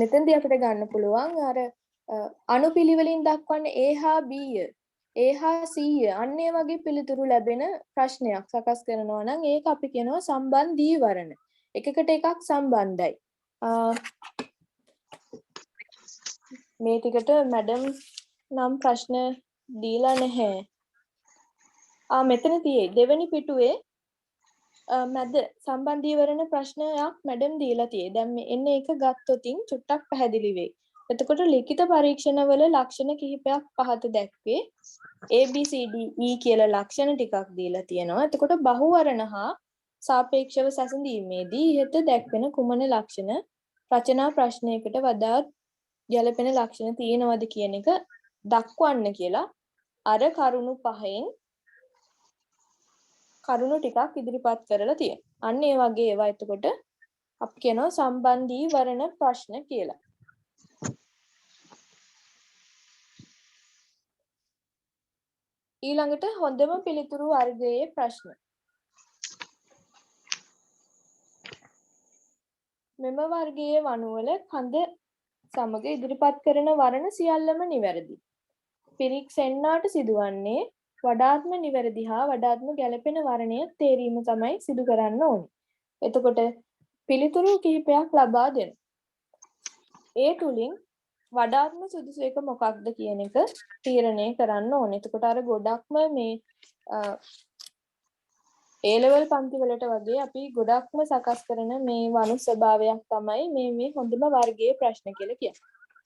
මෙතෙන්දී අපිට ගන්න පුළුවන් අර අනුපිළිවෙලින් දක්වන්නේ A හා B A හා C අන්න ඒ වගේ පිළිතුරු ලැබෙන ප්‍රශ්නයක් සකස් කරනවා නම් ඒක අපි කියනවා සම්බන්ධී වරණ. එකකට එකක් සම්බන්ධයි. මේ ටිකට මැඩම් නම් ප්‍රශ්න දීලා නැහැ. මෙතන තියෙයි දෙවෙනි පිටුවේ මැද සම්බන්ධී වරණ ප්‍රශ්නයක් මැඩම් දීලා තියෙයි. දැන් මේ එන්නේ ඒක ගත්තොතින් චුට්ටක් පැහැදිලි වෙයි. එතකොට ලිඛිත පරීක්ෂණවල ලක්ෂණ කිහිපයක් පහත දැක්වේ. ABCDE කියලා ලක්ෂණ ටිකක් දීලා තියෙනවා. එතකොට බහුවරණ හා සාපේක්ෂව සැසඳීමේදී ඉහත දැක්වෙන කුමන ලක්ෂණ රචනා ප්‍රශ්නයකට වඩාත් ගැළපෙන ලක්ෂණ තියෙනවද කියන එක දක්වන්න කියලා අර කරුණු පහෙන් කරුණු ටිකක් ඉදිරිපත් කරලා තියෙනවා. අන්න ඒ වගේ ඒවා එතකොට අපි කියනවා සම්බන්ධී වරණ ප්‍රශ්න කියලා. ඊළඟට හොඳම පිළිතුරු වර්ගයේ ප්‍රශ්න. මෙම වර්ගයේ වනුවල කඳ සමග ඉදිරිපත් කරන වරණ සියල්ලම නිවැරදි. පිරික්සෙන්නාට සිදුවන්නේ වඩාත්ම නිවැරදි හා වඩාත්ම ගැළපෙන වරණය තේරීම තමයි සිදු කරන්න ඕනේ. එතකොට පිළිතුරු කිහිපයක් ලබා දෙනවා. ඒ තුලින් වඩාත්ම සුදුසු එක මොකක්ද කියන එක තීරණය කරන්න ඕනේ. එතකොට අර ගොඩක්ම මේ A level පන්ති වලට වගේ අපි ගොඩක්ම සකස් කරන මේ වනු ස්වභාවයක් තමයි මේ හොඳම වර්ගයේ ප්‍රශ්න කියලා කියන්නේ.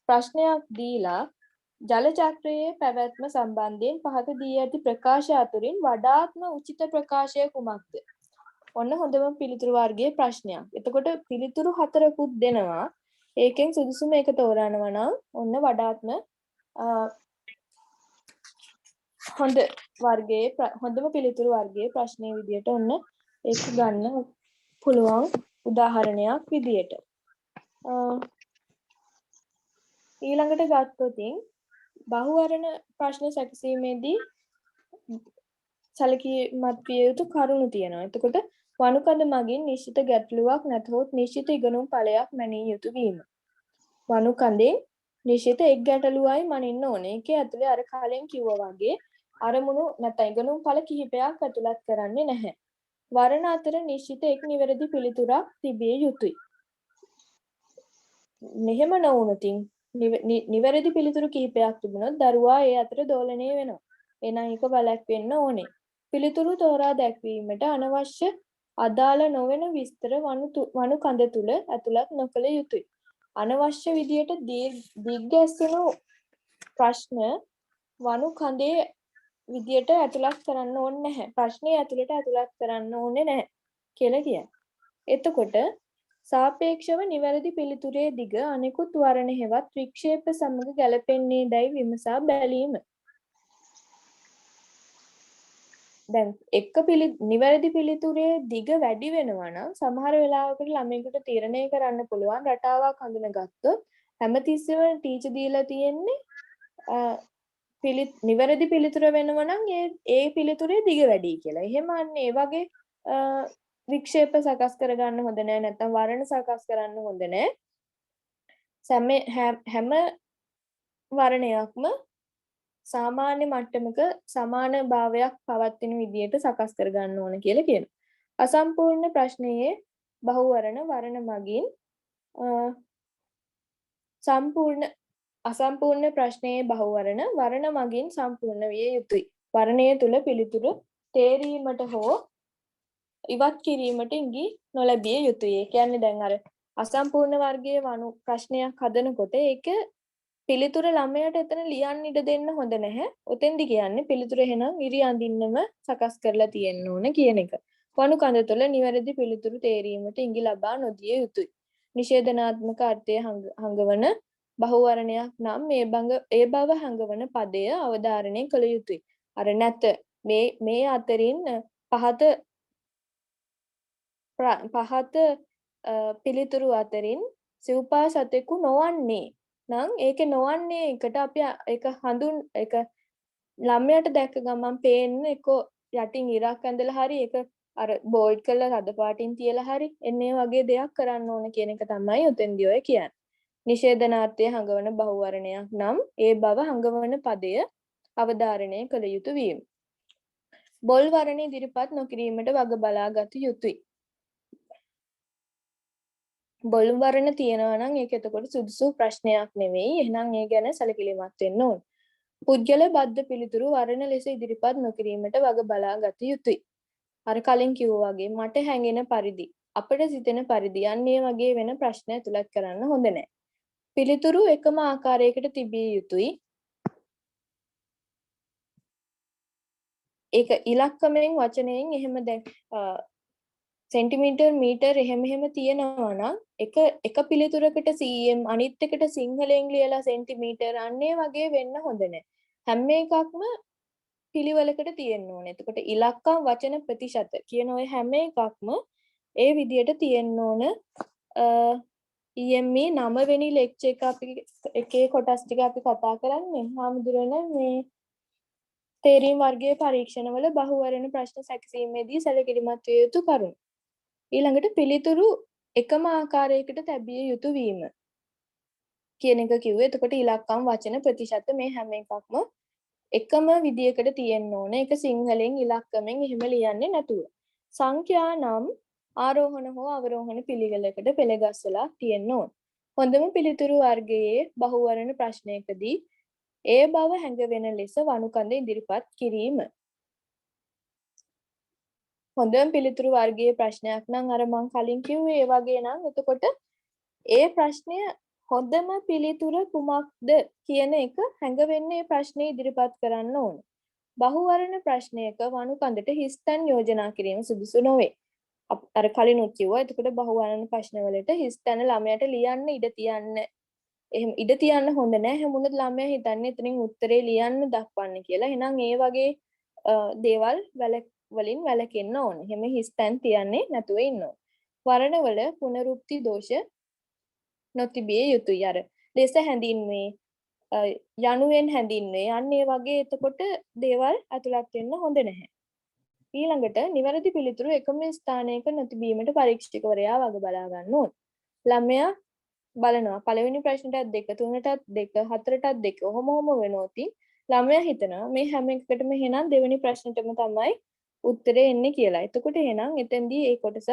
ප්‍රශ්නයක් දීලා ජල චක්‍රයේ පැවැත්ම සම්බන්ධයෙන් පහත දී ඇති ප්‍රකාශ අතුරින් වඩාත්ම උචිත ප්‍රකාශය කුමක්ද? ඔන්න හොඳම පිළිතුරු වර්ගයේ ප්‍රශ්නයක්. එතකොට පිළිතුරු 4කුත් දෙනවා. ඒකෙන් සුදුසුම එක තෝරනවා නම් ඔන්න වඩාත්ම හොඳ වර්ගයේ හොඳම පිළිතුරු වර්ගයේ ප්‍රශ්නයේ විදියට ඔන්න ඒක ගන්න පුළුවන් උදාහරණයක් විදියට. ඊළඟට ගත්තොතින් බහුවරණ ප්‍රශ්න සැකසීමේදී සැලකිලිමත් විය යුතු කරුණු තියෙනවා. එතකොට වනුකඳ මගින් නිශ්චිත ගැටලුවක් නැතහොත් නිශ්චිත ඉගෙනුම් ඵලයක් මැනිය යුතු වීම. වනුකඳෙන් නිශ්චිත එක් ගැටලුවයි මනින්න ඕනේ. ඒකේ ඇතුලේ අර කලින් කිව්වා වගේ අරමුණු නැත්නම් ඉගෙනුම් ඵල කිහිපයක් ඇතුළත් කරන්නේ නැහැ. වරණ අතර නිශ්චිත එක් නිවැරදි පිළිතුරක් තිබිය යුතුයි. මෙහෙම නොවුනොතින් නිවැරදි පිළිතුරු කිහිපයක් තිබුණොත් දරුවා ඒ අතර දෝලණය වෙනවා. එහෙනම් ඒක වැළැක්වෙන්න ඕනේ. පිළිතුරු තෝරා දැක්වීමට අනවශ්‍ය අදාළ නොවන විස්තර වනු කඳ තුල ඇතුළත් නොකළ යුතුයි. අනවශ්‍ය විදියට දිග්ගැස්සුණු ප්‍රශ්න වනු කඳේ විදියට ඇතුළත් කරන්න ඕනේ නැහැ. ප්‍රශ්නේ ඇතුළට ඇතුළත් කරන්න ඕනේ නැහැ කියලා කියනවා. එතකොට සාපේක්ෂව නිවැරදි පිළිතුරේ දිග අනෙකුත් වරණ හෙවත් වික්ෂේප සමග ගැලපෙන්නේ දැයි විමසා බැලීම. දැන් නිවැරදි පිළිතුරේ දිග වැඩි වෙනවා නම් සමහර වෙලාවකට ළමයෙකුට තීරණය කරන්න පුළුවන් රටාවක් හඳුනගත්තොත් හැමතිස්සෙම ටීචර් දීලා තියෙන්නේ නිවැරදි පිළිතුර වෙනවා නම් ඒ පිළිතුරේ දිග වැඩි කියලා. එහෙම අන්න ඒ වගේ වික්ෂේප සකස් කරගන්න හොඳ නැහැ නැත්නම් වර්ණ සකස් කරන්න හොඳ නැහැ හැම වර්ණයක්ම සාමාන්‍ය මට්ටමක සමාන භාවයක් පවත්වන විදියට සකස් කරගන්න ඕන කියලා කියනවා. අසම්පූර්ණ ප්‍රශ්නයේ බහුවර්ණ වර්ණ මගින් අසම්පූර්ණ ප්‍රශ්නයේ බහුවර්ණ වර්ණ මගින් සම්පූර්ණ විය යුතුයි. වර්ණය තුල පිළිතුරු තේරීමට හෝ ඉවත් කිරීමට ඉඟි නොලැබිය යුතුයි. ඒ කියන්නේ දැන් අර අසම්පූර්ණ වර්ගයේ වණු ප්‍රශ්නයක් හදනකොට ඒක පිළිතුර ළමයාට එතන ලියන්න ඉඩ දෙන්න හොඳ නැහැ. ඔතෙන්දි කියන්නේ පිළිතුර එහෙනම් ඉරි අඳින්නම සකස් කරලා තියෙන්න ඕන කියන එක. වණු කඳ තුළ නිවැරදි පිළිතුරු තේරීමට ඉඟි ලබා නොදිය යුතුයි. නිෂේධනාත්මක අර්ථය හංගවන බහුවර්ණයක් නම් ඒ බව හංගවන පදය අවධාරණය කළ යුතුයි. අර නැත මේ අතරින් පහත පිළිතුරු අතරින් සිව්පා සතෙකු නොවන්නේ නම් ඒක නොවන්නේ එකට අපි ඒක ළමයට දැක්ක ගමන් පේන්න එක යටින් ඉරක් ඇඳලා හරි ඒක අර බෝල්ඩ් කරලා රද පාටින් තියලා හරි එන්නේ වගේ දෙයක් කරන්න ඕන කියන එක තමයි උතෙන්දී ඔය කියන්නේ. නිෂේධනාර්ථය හංගවන බහුවර්ණයක් නම් ඒ බව හංගවන පදය අවධාරණය කළ යුතු වීම. බොල් වර්ණ ඉදිරිපත් නොකිරීමට වග බලා ගත යුතුයි. බොල් වර්ණ තියනවා නම් ඒක එතකොට සුදුසු ප්‍රශ්නයක් නෙවෙයි. එහෙනම් ඒ ගැන සැලකිලිමත් වෙන්න ඕන. පුද්ගල බද්ධ පිළිතුරු වර්ණ ලෙස ඉදිරිපත් නොකිරීමට වග බලා ගත යුතුයි. අර කලින් කිව්වා වගේ මට හැඟෙන පරිදි අපිට සිතෙන පරිදි යන්නේ වගේ වෙන ප්‍රශ්න ඇතුළත් කරන්න හොඳ නැහැ. පිළිතුරු එකම ආකාරයකට තිබිය යුතුයි. ඒක ඉලක්කමෙන් වචනයෙන් එහෙම දැන් සෙන්ටිමීටර් මීටර් එහෙම තියෙනවා නම් එක පිළිතුරකට cm අනිත් එකට සිංහලෙන් ලියලා සෙන්ටිමීටර් අන්නේ වගේ වෙන්න හොඳ නැහැ. හැම එකක්ම පිළිවෙලකට තියෙන්න ඕනේ. එතකොට ඉලක්කම් වචන ප්‍රතිශත කියන ඔය හැම එකක්ම ඒ විදියට තියෙන්න ඕන. EME 9 වෙනි ලෙක්චර් එක අපි එකේ කොටස් ටික අපි කතා කරන්නේ. හාමුදුරනේ මේ තේරීම් වර්ගයේ පරීක්ෂණවල බහුවර්ණ ප්‍රශ්න සැකසීමේදී සැලකිලිමත් විය යුතු කරුණු. ඊළඟට පිළිතුරු එකම ආකාරයකට තැබිය යුතු වීම කියන එක කිව්වේ. එතකොට ඉලක්කම් වචන ප්‍රතිශත මේ හැම එකක්ම එකම විදියකට තියෙන්න ඕන. ඒක සිංහලෙන් ඉලක්කමෙන් එහෙම ලියන්නේ නැතුව. සංඛ්‍යා නම් ආරෝහණ හෝ අවරෝහණ පිළිවෙලකට පෙළගස්සලා තියෙන්න ඕන. හොඳම පිළිතුරු වර්ගයේ බහුවර්ණ ප්‍රශ්නයකදී ඒ බව හැඟවෙන ලෙස වණුකඳ ඉදිරිපත් කිරීම. හොඳම පිළිතුරු වර්ගයේ ප්‍රශ්නයක් නම් අර මං කලින් කිව්වේ ඒ වගේ නම් එතකොට ඒ ප්‍රශ්නය හොඳම පිළිතුර කුමක්ද කියන එක හැඟවෙන්නේ ප්‍රශ්නේ ඉදිරිපත් කරන්න ඕන. බහුවර්ණ ප්‍රශ්නයක වණුකඳට හිස්තැන් යෝජනා කිරීම සුදුසු නොවේ. අර කලිනුත් කිව්වා. එතකොට බහුවර්ණ ප්‍රශ්නවලට හිස්තැන ළමයට ලියන්න ඉඩ තියන්න එහෙම ඉඩ තියන්න හොඳ නැහැ. හැමෝම ළමයා හිතන්නේ එතනින් උත්තරේ ලියන්න දක්වන්න කියලා. එහෙනම් ඒ වගේ දේවල් වලින් වැළකෙන්න ඕනේ. එහෙම හිස්තැන් තියන්නේ නැතුව ඉන්න ඕනේ. වර්ණවල පුනරුක්ති දෝෂ නොතිබිය යුතුයි. අර ලෙස හැඳින්වේ යනුවෙන් හැඳින්වේ අන්නේ වගේ එතකොට දේවල් අතුලත් වෙන්න හොඳ නැහැ. ඊළඟට නිවැරදි පිළිතුරු එකම ස්ථානයක නොතිබීමට පරීක්ෂකවරයා වග බලා ගන්න ඕන. ළමයා බලනවා පළවෙනි ප්‍රශ්නටත් 2 3ටත් 2 4ටත් 2 ඔහොම වෙනොත් ළමයා හිතනවා මේ හැම එකකටම එහෙනම් දෙවෙනි ප්‍රශ්නෙටම තමයි උත්තරේ එන්නේ කියලා. එතකොට එහෙනම් එතෙන්දී ඒ කොටසත්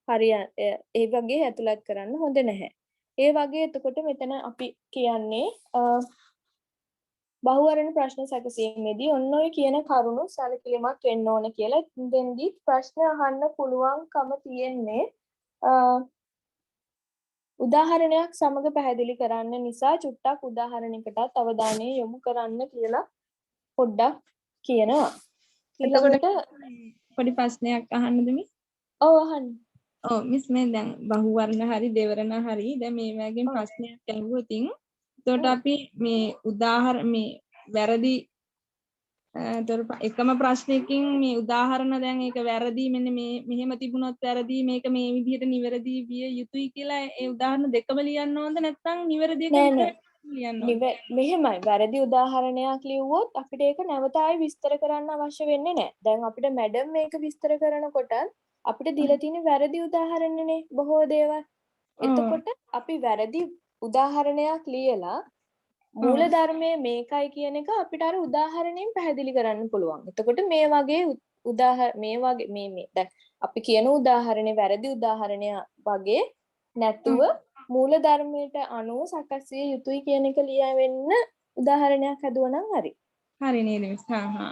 ඒ වගේ ඇතුළත් කරන්න හොඳ නැහැ. ඒ වගේ එතකොට මෙතන අපි කියන්නේ බහුවර්ණ ප්‍රශ්න සැකසීමේදී ඔන්න ඔය කියන කරුණු සැලකිලිමත් වෙන්න ඕන කියලා. දෙන්දී ප්‍රශ්න අහන්න පුළුවන්කම තියෙන්නේ උදාහරණයක් සමග පැහැදිලි කරන්න නිසා චුට්ටක් උදාහරණයකටත් අවධානය යොමු කරන්න කියලා පොඩ්ඩක් කියනවා. එතකොට පොඩි ප්‍රශ්නයක් අහන්නද මිස්? ඔව් අහන්න. ඔව් මිස් මේ දැන් බහුවර්ණ හරි දෙවර්ණ හරි දැන් මේ වගේ ප්‍රශ්නයක් ඇහුවොත් එතකොට අපි මේ උදාහරණ මේ වැරදි එකම ප්‍රශ්නයකින් මේ උදාහරණ දැන් ඒක වැරදි මෙන්න මේ මෙහෙම තිබුණොත් වැරදි මේක මේ විදිහට නිවැරදි විය යුතුයි කියලා ඒ උදාහරණ දෙකම ලියන්න ඕනද නැත්නම් නිවැරදි එක ලියන්න ඕනද? මෙහෙමයි වැරදි උදාහරණයක් ලිව්වොත් අපිට ඒක නැවත ආයි විස්තර කරන්න අවශ්‍ය වෙන්නේ නැහැ. දැන් අපිට මැඩම් මේක විස්තර කරනකොට අපිට දීලා තියෙන වැරදි උදාහරණනේ බොහෝ දේවල්. එතකොට අපි වැරදි උදාහරණයක් ලියලා මූල ධර්මයේ මේකයි කියන එක අපිට අර උදාහරණයෙන් පැහැදිලි කරන්න පුළුවන්. එතකොට මේ වගේ මේ දැන් අපි කියන උදාහරණේ වැරදි උදාහරණය වගේ නැතුව මූල ධර්මයට අනුව සකස් විය යුතුයි කියන එක ලියවෙන්න උදාහරණයක් හදුවා නම් හරි. හරි නේද මිස්.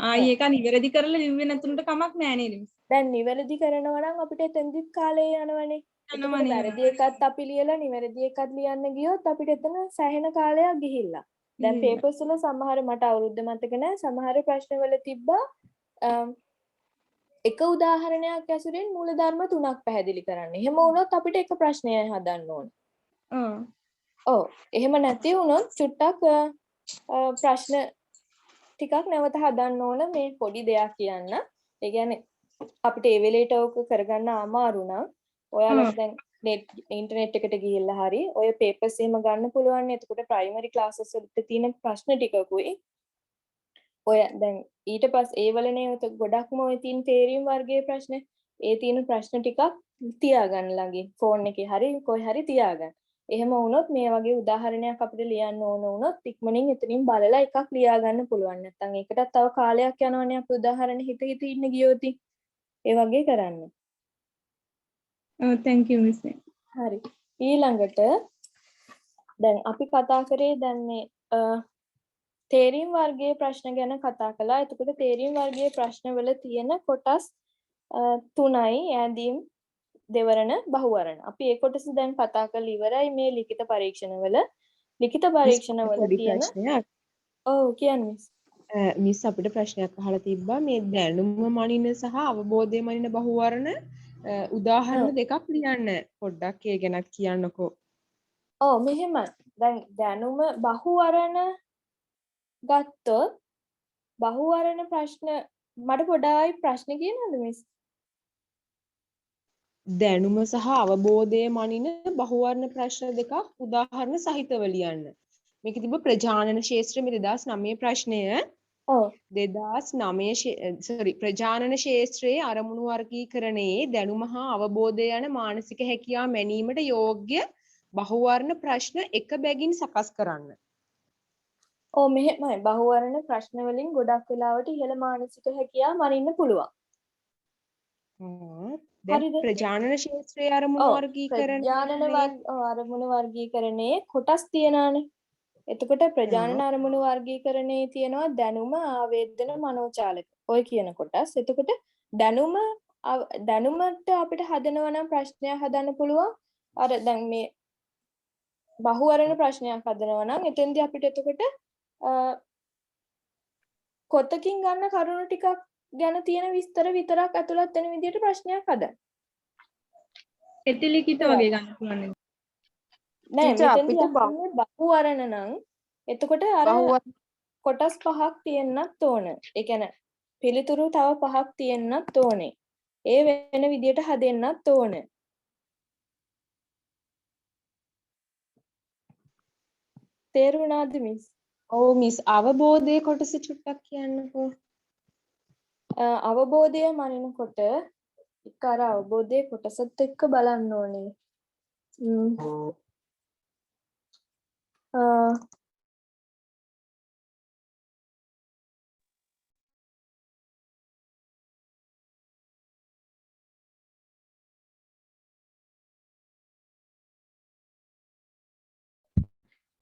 ආයි ඒක නිවැරදි කරලා ලිව්වේ නැතුනට කමක් නෑ නේද මිස්. දැන් නිවැරදි කරනවා නම් අපිට එතෙන්දිත් කාලය යනවනේ. එතකොට වැරදි එකත් අපි ලියලා නිවැරදි එකත් ලියන්න ගියොත් අපිට එතන සෑහෙන කාලයක් ගිහිල්ලා. දැන් පේපර්ස් වල සමහර මට අවුරුද්ද මතක නැහැ සමහර ප්‍රශ්න වල තිබ්බා එක උදාහරණයක් ඇසුරෙන් මූලධර්ම 3ක් පැහැදිලි කරන්න. එහෙම වුණොත් අපිට එක ප්‍රශ්නයයි හදන්න ඕන. ඔව්. එහෙම නැති වුණොත් චුට්ටක් ප්‍රශ්න ටිකක් නැවත හදන්න ඕන මේ පොඩි දෙයක් කියන්න. ඒ කියන්නේ අපිට ඒ වෙලේට ඕක කරගන්න අමාරු නම් ඔයාලට දැන් ඉන්ටර්නෙට් එකට ගිහිල්ලා හරි ඔය පේපර්ස් එහෙම ගන්න පුළුවන්. එතකොට ප්‍රයිමරි ක්ලාසස් වලට තියෙන ප්‍රශ්න ටිකකුයි ඔය දැන් ඊට පස්සේ ඒ වලනේ ගොඩක්ම ඔය තියෙන තේරීම් වර්ගයේ ප්‍රශ්න ඒ තියෙන ප්‍රශ්න ටිකක් තියාගන්න ළඟින් ෆෝන් එකේ හරි කොහේ හරි තියාගන්න. එහෙම වුණොත් මේ වගේ උදාහරණයක් අපිට ලියන්න ඕන වුණොත් ඉක්මනින් එතනින් බලලා එකක් ලියා ගන්න පුළුවන්. නැත්නම් ඒකටත් තව කාලයක් යනවනේ අපි උදාහරණ හිත ඉන්න ගියොත්. ඒ වගේ කරන්න. thank you miss. හරි. ඊළඟට දැන් අපි කතා කරේ දැන් මේ තේරීම් වර්ගයේ ප්‍රශ්න ගැන කතා කළා. එතකොට තේරීම් වර්ගයේ ප්‍රශ්නවල තියෙන කොටස් 3යි ඈඳීම් දෙවරණ බහුවරණ. අපි ඒ කොටස දැන් කතා කරලා ඉවරයි මේ ලිඛිත පරීක්ෂණවල. ලිඛිත පරීක්ෂණවල තියෙන ප්‍රශ්නයක්. ඔව් කියන්නේ මිස් අපිට ප්‍රශ්නයක් අහලා තිබ්බා මේ දැනුම මනින සහ අවබෝධය මනින බහුවරණ උදාහරණ දෙකක් ලියන්න. පොඩ්ඩක් ඒ ගැනත් කියන්නකෝ. ඔව් මෙහෙමයි. දැන් දැනුම බහුවරණ ගත්තොත් බහුවරණ ප්‍රශ්න මට පොඩායි ප්‍රශ්න කියනවද මිස්? දැනුම සහ අවබෝධය මනින බහුවර්ණ ප්‍රශ්න දෙකක් උදාහරණ සහිතව ලියන්න. මේක තිබ්බ ප්‍රජානන ශාස්ත්‍රයේ 2009 ප්‍රශ්නය. ඔව් 2009 ප්‍රජානන ශාස්ත්‍රයේ අරමුණු වර්ගීකරණයේ දැනුම හා අවබෝධය යන මානසික හැකියාව මැනීමට යෝග්‍ය බහුවර්ණ ප්‍රශ්න එක බැගින් සකස් කරන්න. ඔව් මෙහෙමයි. බහුවරණ ප්‍රශ්න වලින් ගොඩක් වෙලාවට ඉහළ මානසික හැකියාව මනින්න පුළුවන්. දැන් ප්‍රජානන ශාස්ත්‍රයේ අරමුණු වර්ගීකරණයේ අරමුණු වර්ගීකරණයේ කොටස් තියනවානේ. එතකොට ප්‍රජානන අරමුණු වර්ගීකරණයේ තියෙනවා දැනුම, ආවේදන, මනෝචාලක. ඔය කියන කොටස්. එතකොට දැනුමට අපිට හදනවා නම් ප්‍රශ්නයක් හදන්න පුළුවන්. අර දැන් මේ බහුවරණ ප්‍රශ්නයක් හදනවා නම් එතෙන්දී අපිට එතකොට කොතකින් ගන්න කරුණු ටිකක් ගැන තියෙන විස්තර විතරක් ඇතුළත් වෙන විදිහට ප්‍රශ්නයක් හදන්න. එතිලිකිත වගේ ගන්න පුළුවන්. නෑ මෙතෙන්දී අපිට බහුවරණ නම් එතකොට අර කොටස් 5ක් තියෙන්නත් ඕන. ඒ කියන්නේ පිළිතුරු තව 5ක් තියෙන්නත් ඕනේ. ඒ වෙන විදිහට හදෙන්නත් ඕන. තේරුණාද මිස්? ඔව් මිස් අවබෝධයේ කොටස චුට්ටක් කියන්නකෝ. අවබෝධය මනිනකොට එක අර අවබෝධයේ කොටසත් එක්ක බලන්න ඕනේ.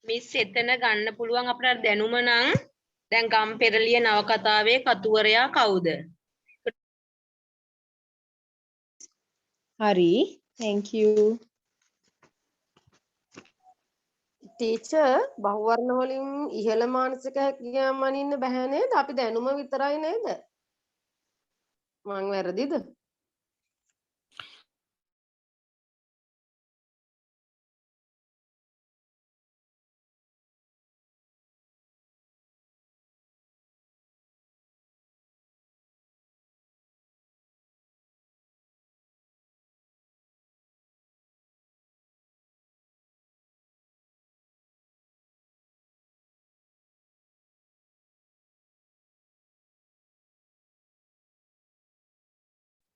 මිස් එතන ගන්න පුළුවන් අපිට දැනුම නම් දැන් ගම්පෙරළිය නවකතාවේ කතුවරයා කවුද? හරි. thank you. ටීචර් බහුවර්ණ වලින් ඉහළ මානසික හැකියාව මනින්න බෑ නේද? අපි දැනුම විතරයි නේද? මං වැරදිද?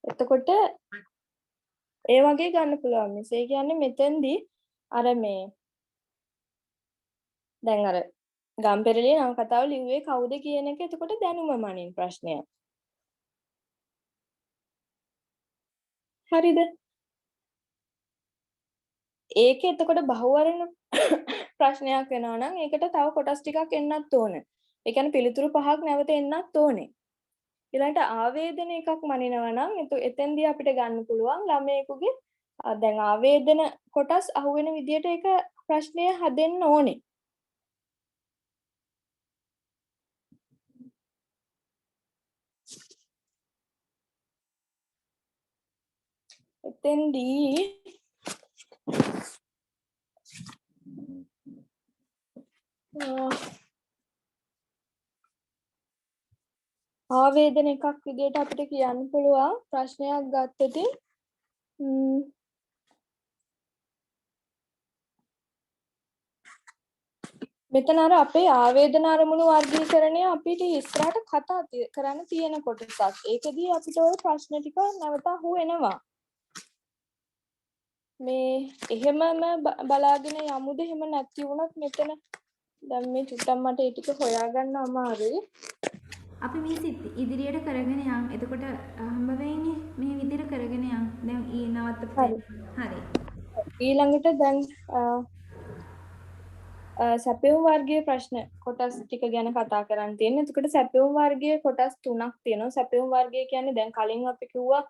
එතකොට ඒ වගේ ගන්න පුළුවන් මිස්. ඒ කියන්නේ මෙතෙන්දී අර මේ දැන් අර ගම්පෙරළියේ නවකතාව ලිව්වේ කවුද කියන එක එතකොට දැනුම මනින් ප්‍රශ්නයක්. හරිද? ඒකේ එතකොට බහුවර්ණ ප්‍රශ්නයක් වෙනවා නම් ඒකට තව කොටස් ටිකක් එන්නත් ඕනේ. ඒ කියන්නේ පිළිතුරු 5ක් නැවත එන්නත් ඕනේ. ඊළඟට ආවේදන එකක් මනිනවා නම් එතෙන්දී අපිට ගන්න පුළුවන් ළමයෙකුගේ දැන් ආවේදන කොටස් අහුවෙන විදියට ඒක ප්‍රශ්නය හදෙන්න ඕනේ. එතෙන්දී ආවේදන එකක් විදියට අපිට කියන්න පුළුවන් ප්‍රශ්නයක් ගත්තොත් මෙතන අර අපේ ආවේදන අරමුණු වර්ගීකරණය අපිට ඉස්සරහට කතා කරන්න තියෙන කොටසක්. ඒකදී අපිට ওই ප්‍රශ්න ටික නැවත අහු වෙනවා. මේ එහෙමම බලාගෙන යමුද එහෙම නැති වුණත් මෙතන දැන් මේ චුට්ටක් මට ඒ ටික හොයාගන්න අමාරුයි. අපි මේ ඉදිරියට කරගෙන යන්. එතකොට හම්බ වෙන්නේ මේ විදිහට කරගෙන යන්. දැන් ඊ නවත්තපු හරි. ඊළඟට දැන් සැපයුම් වර්ගයේ ප්‍රශ්න කොටස් ටික ගැන කතා කරන්න තියෙනවා. එතකොට සැපයුම් වර්ගයේ කොටස් 3ක් තියෙනවා. සැපයුම් වර්ගය කියන්නේ දැන් කලින් අපි කිව්වා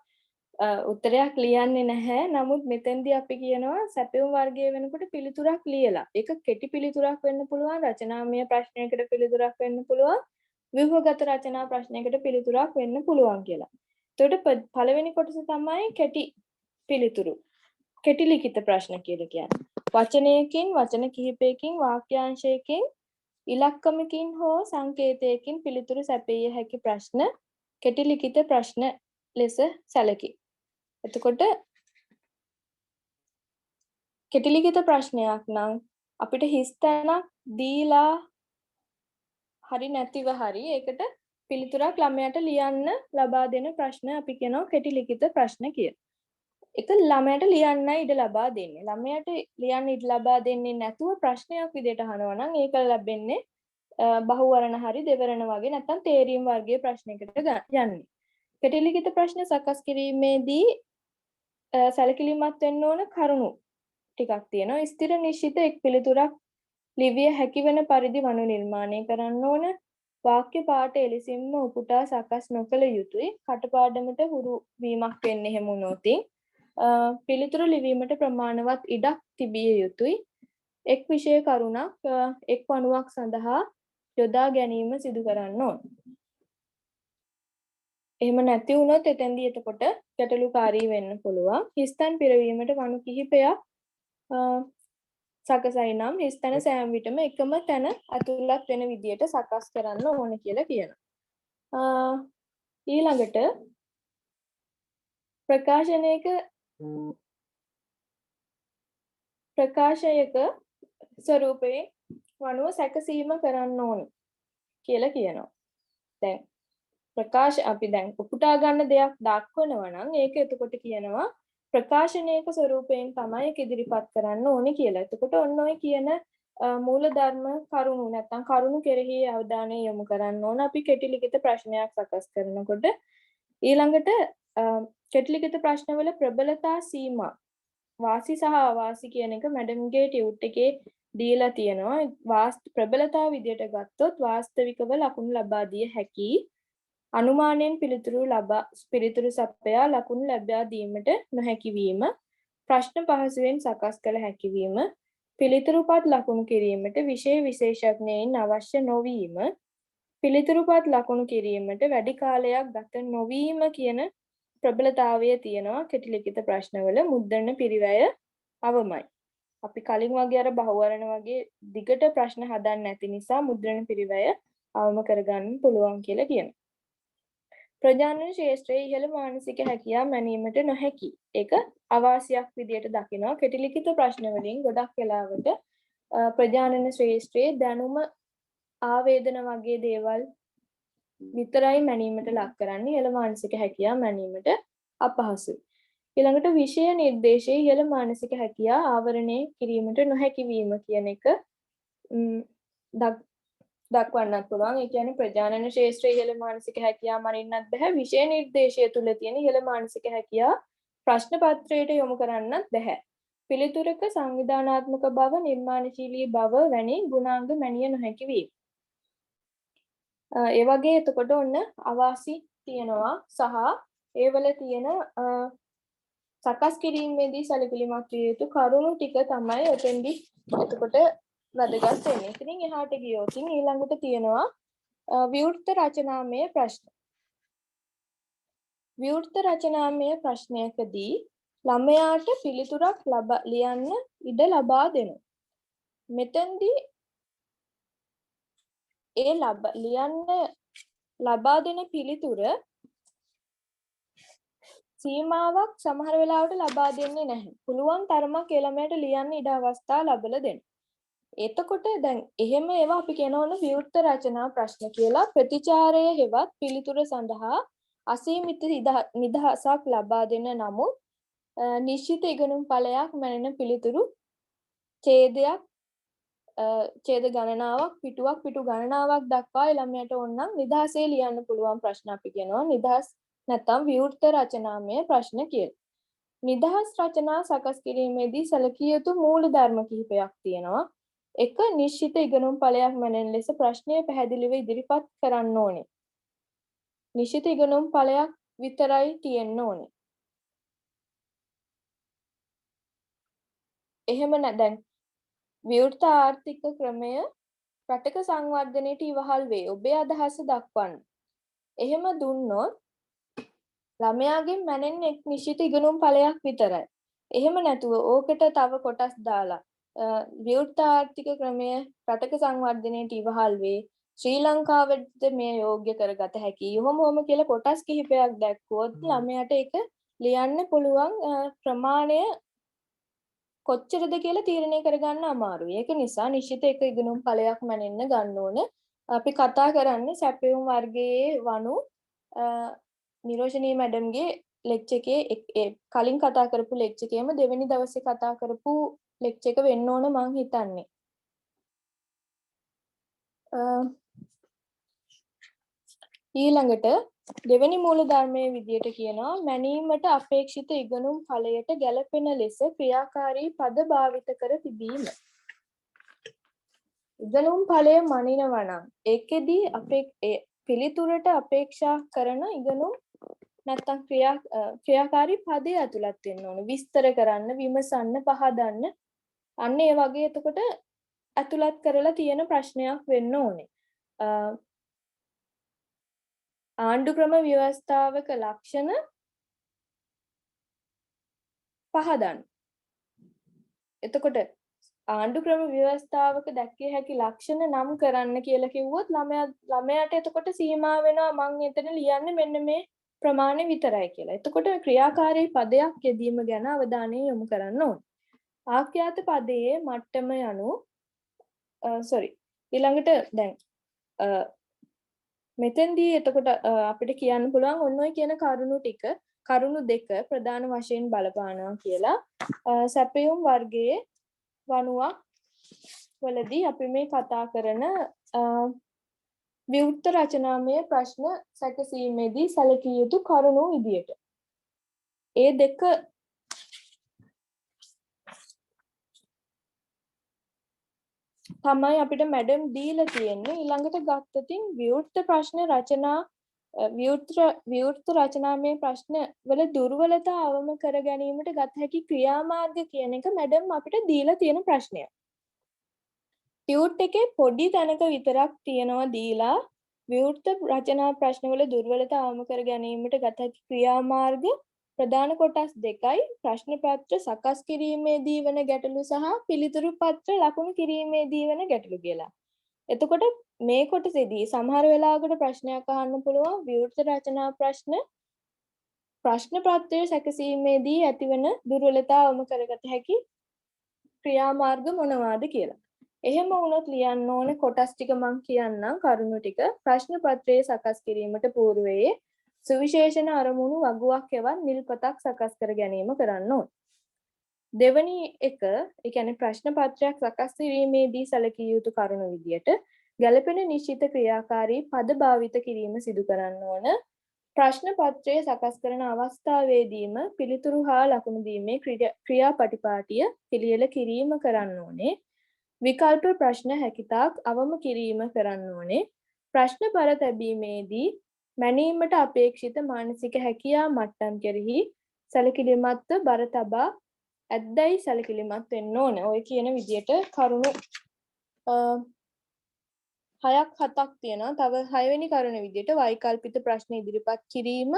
උත්තරයක් ලියන්නේ නැහැ. නමුත් මෙතෙන්දී අපි කියනවා සැපයුම් වර්ගය වෙනකොට පිළිතුරක් ලියලා. ඒක කෙටි පිළිතුරක් වෙන්න පුළුවන්, රචනාමය ප්‍රශ්නයකට පිළිතුරක් වෙන්න පුළුවන්, ව්‍යුහගත රචනා ප්‍රශ්නයකට පිළිතුරක් වෙන්න පුළුවන් කියලා. එතකොට පළවෙනි කොටස තමයි කෙටි පිළිතුරු. කෙටි ලිඛිත ප්‍රශ්න කියලා කියන්නේ. වචනයකින්, වචන කිහිපයකින්, වාක්‍යාංශයකින්, ඉලක්කමකින් හෝ සංකේතයකින් පිළිතුරු සැපිය හැකි ප්‍රශ්න කෙටි ලිඛිත ප්‍රශ්න ලෙස සැලකේ. එතකොට කෙටි ලිඛිත ප්‍රශ්නයක් නම් අපිට හිස් තැනක් දීලා හරි නැතිව හරි ඒකට පිළිතුරක් ළමයාට ලියන්න ලබා දෙන ප්‍රශ්න අපි කියනවා කෙටි ලිඛිත ප්‍රශ්න කියලා. ඒක ළමයාට ලියන්න ඉඩ ලබා දෙන්නේ. ළමයාට ලියන්න ඉඩ ලබා දෙන්නේ නැතුව ප්‍රශ්නයක් විදිහට අහනවා නම් ඒක ලැබෙන්නේ බහුවර්ණ හරි දෙවර්ණ වගේ නැත්නම් තේරීම් වර්ගයේ ප්‍රශ්නයකට යන්නේ. කෙටි ලිඛිත ප්‍රශ්න සකස් කිරීමේදී සැලකිලිමත් වෙන්න ඕන කරුණු ටිකක් තියෙනවා. ස්ථිර නිශ්චිත එක් පිළිතුරක් ලිවිය හැකි වෙන පරිදි වනු නිර්මාණය කරන්න ඕන. වාක්‍ය පාඨ එලෙසින්ම උපුටා සකස් නොකළ යුතුයි. කටපාඩමට හුරු වීමක් වෙන්නේ එහෙම වුණොත් පිළිතුරු ලිවීමට ප්‍රමාණවත් ඉඩක් තිබිය යුතුයි. එක් විෂය කරුණක් එක් වණුවක් සඳහා යොදා ගැනීම සිදු කරන්න ඕන. එහෙම නැති වුණොත් එතෙන්දී එතකොට ගැටලුකාරී වෙන්න පුළුවන්. හිස්තැන් පිරවීමට වණු කිහිපයක් සකසයි නම් හිස්තැන සෑම විටම එකම තැන ඇතුළත් වෙන විදියට සකස් කරන්න ඕන කියලා කියනවා. ඊළඟට ප්‍රකාශයක ස්වරූපයේ වණුව සැකසීම කරන්න ඕන කියලා කියනවා. දැන් ප්‍රකාශ අපි දැන් උපුටා ගන්න දෙයක් දක්වනවා නම් ඒක එතකොට කියනවා ප්‍රකාශනයක ස්වරූපයෙන් තමයි ඒක ඉදිරිපත් කරන්න ඕනේ කියලා. එතකොට ඔන්න ඔය කියන මූලධර්ම කරුණු නැත්නම් කරුණු කෙරෙහි අවධානය යොමු කරන්න ඕන අපි කෙටි ලිඛිත ප්‍රශ්නයක් සකස් කරනකොට. ඊළඟට කෙටි ලිඛිත ප්‍රශ්නවල ප්‍රබලතා සීමා වාසි සහ අවාසි කියන එක මැඩම්ගේ ටියුට් එකේ දීලා තියෙනවා. ප්‍රබලතාව විදියට ගත්තොත් වාස්තවිකව ලකුණු ලබා දිය හැකි අනුමානයෙන් පිළිතුරු සපයා ලකුණු ලබා දීමට නොහැකි වීම, ප්‍රශ්න පහසුවෙන් සකස් කළ හැකි වීම, පිළිතුරුපත් ලකුණු කිරීමට විෂය විශේෂඥයින් අවශ්‍ය නොවීම, පිළිතුරුපත් ලකුණු කිරීමට වැඩි කාලයක් ගත නොවීම කියන ප්‍රබලතාවය තියෙනවා කෙටි ලිඛිත ප්‍රශ්නවල. මුද්‍රණ පිරිවැය අවමයි. අපි කලින් වගේ අර බහුවර්ණ වගේ දිගට ප්‍රශ්න හදන්න නැති නිසා මුද්‍රණ පිරිවැය අවම කරගන්න පුළුවන් කියලා කියනවා. ප්‍රජානන ශාස්ත්‍රයේ ඉහළ මානසික හැකියාව මැනීමට නොහැකි. ඒක අවාසියක් විදියට දකිනවා. කෙටි ලිඛිත ප්‍රශ්න වලින් ගොඩක් වෙලාවට ප්‍රජානන ශාස්ත්‍රයේ දැනුම ආවේදන වගේ දේවල් විතරයි මැනීමට ලක් කරන්නේ. ඉහළ මානසික හැකියාව මැනීමට අපහසුයි. ඊළඟට විෂය නිර්දේශයේ ඉහළ මානසික හැකියා ආවරණය කිරීමට නොහැකි වීම කියන එක දක්වන්නත් පුළුවන්. ඒ කියන්නේ ප්‍රජානන ශාස්ත්‍රයේ ඉහළ මානසික හැකියා මනින්නත් බෑ. විෂය නිර්දේශය තුල තියෙන ඉහළ මානසික හැකියා ප්‍රශ්න පත්‍රයට යොමු කරන්නත් බෑ. පිළිතුරක සංවිධානාත්මක බව, නිර්මාණශීලී බව වැනි ගුණාංග මැනිය නොහැකි වීම. ඒ වගේ එතකොට ඔන්න අවාසි තියෙනවා සහ ඒවල තියෙන සකස් කිරීමේදී සැලකිලිමත් විය යුතු කරුණු ටික තමයි ඔතෙන්දි එතකොට වැදගත් වෙන්නේ. ඉතින් එහාට ගියොත් ඊළඟට තියෙනවා විවෘත රචනාමය ප්‍රශ්න. විවෘත රචනාමය ප්‍රශ්නයකදී ළමයාට පිළිතුරක් ලියන්න ඉඩ ලබා දෙනවා. මෙතෙන්දී ඒ ලියන්න ලබා දෙන පිළිතුර සීමාවක් සමහර වෙලාවට ලබා දෙන්නේ නැහැ. පුළුවන් තරමක් ඒ ළමයට ලියන්න ඉඩ අවස්ථා ලැබලා දෙන්න. එතකොට දැන් එහෙම ඒවා අපි කියනවනේ විවෘත රචනා ප්‍රශ්න කියලා. ප්‍රතිචාරය හෙවත් පිළිතුර සඳහා අසීමිත නිදහසක් ලබා දෙන නමුත් නිශ්චිත ඉගෙනුම් ඵලයක් මැනෙන පිළිතුරු ඡේදයක් ඡේද ගණනාවක් පිටු ගණනාවක් දක්වා ළමයට ඕනනම් නිදහසේ ලියන්න පුළුවන් ප්‍රශ්න අපි කියනවා නිදහස් නැත්නම් විවෘත රචනාමය ප්‍රශ්න කියලා. නිදහස් රචනා සකස් කිරීමේදී සැලකිය යුතු මූල ධර්ම කිහිපයක් තියෙනවා. එක නිශ්චිත ඉගෙනුම් ඵලයක් මැනෙන ලෙස ප්‍රශ්නය පැහැදිලිව ඉදිරිපත් කරන්න ඕනේ. නිශ්චිත ඉගෙනුම් ඵලයක් විතරයි තියෙන්න ඕනේ. එහෙම දැන් විවෘත ආර්ථික ක්‍රමය රටක සංවර්ධනයට ඉවහල් වේ. ඔබේ අදහස දක්වන්න. එහෙම දුන්නොත් ළමයාගෙන් මැනෙන්නේ එක් නිශ්චිත ඉගෙනුම් ඵලයක් විතරයි. එහෙම නැතුව ඕකට තව කොටස් දාලා විවෘත ආර්ථික ක්‍රමය රටක සංවර්ධනයට ඉවහල් වේ. ශ්‍රී ලංකාවට මේ යෝග්‍ය කරගත හැකි. යොමොම කියලා කොටස් කිහිපයක් දැක්වුවොත් ළමයාට ඒක ලියන්න පුළුවන් ප්‍රමාණය කොච්චරද කියලා තීරණය කරගන්න අමාරුයි. ඒක නිසා නිශ්චිත එක ඉගෙනුම් ඵලයක් මැනෙන්න ගන්න ඕන. අපි කතා කරන්නේ සැපයුම් වර්ගයේ වනු නිරෝෂණී මැඩම්ගේ ලෙක්චර් එකේ කලින් කතා කරපු ලෙක්චර් එකේම දෙවෙනි දවසේ කතා කරපු ලෙක්චර් එක වෙන්න ඕන මං හිතන්නේ. ඊළඟට දෙවෙනි මූල ධර්මයේ විදියට කියනවා මැනීමට අපේක්ෂිත ඉගෙනුම් ඵලයට ගැළපෙන ලෙස ක්‍රියාකාරී පද භාවිත කර තිබීම. ඉගෙනුම් ඵලය මනිනවා නම් ඒකෙදී පිළිතුරට අපේක්ෂා කරන ඉගෙනුම් නැත්තම් ක්‍රියාකාරී පදේ ඇතුළත් වෙන්න ඕන. විස්තර කරන්න, විමසන්න, පහදන්න. අන්න ඒ වගේ එතකොට ඇතුළත් කරලා තියෙන ප්‍රශ්නයක් වෙන්න ඕනේ. ආණ්ඩු ක්‍රම ව්‍යවස්ථාවක ලක්ෂණ පහදන්න. එතකොට ආණ්ඩු ක්‍රම ව්‍යවස්ථාවක දැක්විය හැකි ලක්ෂණ නම් කරන්න කියලා කිව්වොත් ළමයාට එතකොට සීමා වෙනවා මං එතන ලියන්නේ මෙන්න මේ ප්‍රමාණය විතරයි කියලා. එතකොට ක්‍රියාකාරී පදයක් යෙදීම ගැන අවධානය යොමු කරන්න ඕනේ. ආඛ්‍යාත පදයේ මට්ටම යනු ඊළඟට දැන් මෙතෙන්දී එතකොට අපිට කියන්න පුළුවන් ඔන්න ඔය කියන කරුණු දෙක ප්‍රධාන වශයෙන් බලපානවා කියලා. සැපයුම් වර්ගයේ වනුවක් වලදී අපි මේ කතා කරන විවෘත රචනාමය ප්‍රශ්න සැකසීමේදී සැලකිය යුතු කරුණු විදියට. ඒ දෙක තමයි අපිට මැඩම් දීලා තියෙන්නේ. ඊළඟට ගත්තොතින් විවෘත රචනාමය ප්‍රශ්න වල දුර්වලතා අවම කර ගැනීමට ගත හැකි ක්‍රියාමාර්ග කියන එක මැඩම් අපිට දීලා තියෙන ප්‍රශ්නයක්. ටියුට් එකේ පොඩි තැනක විතරක් තියෙනවා දීලා විවෘත රචනා ප්‍රශ්න වල දුර්වලතා අවම කර ගැනීමට ගත හැකි ක්‍රියාමාර්ග ප්‍රධාන කොටස් දෙකයි ප්‍රශ්න පත්‍ර සකස් කිරීමේදී වන ගැටලු සහ පිළිතුරු පත්‍ර ලකුණු කිරීමේදී වන ගැටලු කියලා. එතකොට මේ කොටසේදී සමහර වෙලාවකට ප්‍රශ්නයක් අහන්න පුළුවන් විවෘත රචනා ප්‍රශ්න පත්‍රය සැකසීමේදී ඇතිවන දුර්වලතා අවම කරගත හැකි ක්‍රියාමාර්ග මොනවාද කියලා. එහෙම වුණොත් ලියන්න ඕනේ කොටස් ටික මම කියන්නම් කරුණු ටික. ප්‍රශ්න පත්‍රයේ සකස් කිරීමට పూర్වයේ සුවිශේෂණ අරමුණු වගුවක් එවත් නිල්පතක් සකස් කර ගැනීම කරන්න ඕන. දෙවැනි එක, ඒ කියන්නේ ප්‍රශ්න පත්‍රයක් සකස් කිරීමේදී සැලකිය යුතු කරුණු විදියට ගැළපෙන නිශ්චිත ක්‍රියාකාරී පද භාවිත කිරීම සිදු කරන්න ඕන. ප්‍රශ්න පත්‍රය සකස් කරන අවස්ථාවේදීම පිළිතුරු හා ලකුණු දීමේ ක්‍රියාපටිපාටිය පිළියෙල කිරීම කරන්න ඕනේ. විකල්ප ප්‍රශ්න හැකිතාක් අවම කිරීම කරන්න ඕනේ. ප්‍රශ්න පර තැබීමේදී මැනීමට අපේක්ෂිත මානසික හැකියා මට්ටම් කෙරෙහි සැලකිලිමත්ව බර තබා ඇද්දැයි සැලකිලිමත් වෙන්න ඕන. ඔය කියන විදියට කරුණු 6ක් 7ක් තියෙනවා. තව 6 වෙනි කරුණ විදියට වෛකල්පිත ප්‍රශ්න ඉදිරිපත් කිරීම,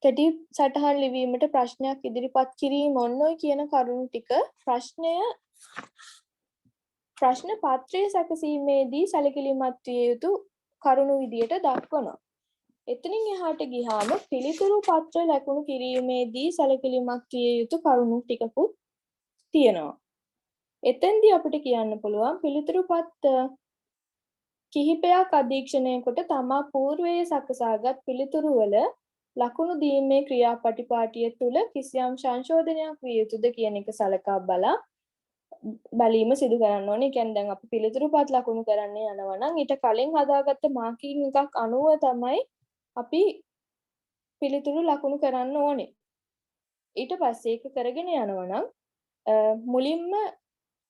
කෙටි සටහන් ලිවීමට ප්‍රශ්නයක් ඉදිරිපත් කිරීම, ඔන්න ඔය කියන කරුණු ටික ප්‍රශ්න පත්‍රයේ සැකසීමේදී සැලකිලිමත් විය යුතු කරුණු විදියට දක්වනවා. එතනින් එහාට ගියාම පිළිතුරු පත්‍ර ලකුණු කිරීමේදී සැලකිලිමත් විය යුතු කරුණු ටිකකුත් තියෙනවා. එතෙන්දී අපිට කියන්න පුළුවන් පිළිතුරු පත්‍ර කිහිපයක් අධීක්ෂණය කොට තමා పూర్වයේ සකසාගත් පිළිතුරු වල ලකුණු දීමේ ක්‍රියාපටිපාටිය තුළ කිසියම් සංශෝධනයක් විය යුතුද කියන එක සලකා බැලීම සිදු කරන්න ඕනේ. කියන්නේ දැන් අපි පිළිතුරු පත් ලකුණු කරන්න යනවා නම් ඊට කලින් හදාගත්ත මාකින් එකක් අනුව තමයි අපි පිළිතුරු ලකුණු කරන්න ඕනේ. ඊට පස්සේ ඒක කරගෙන යනවා නම් මුලින්ම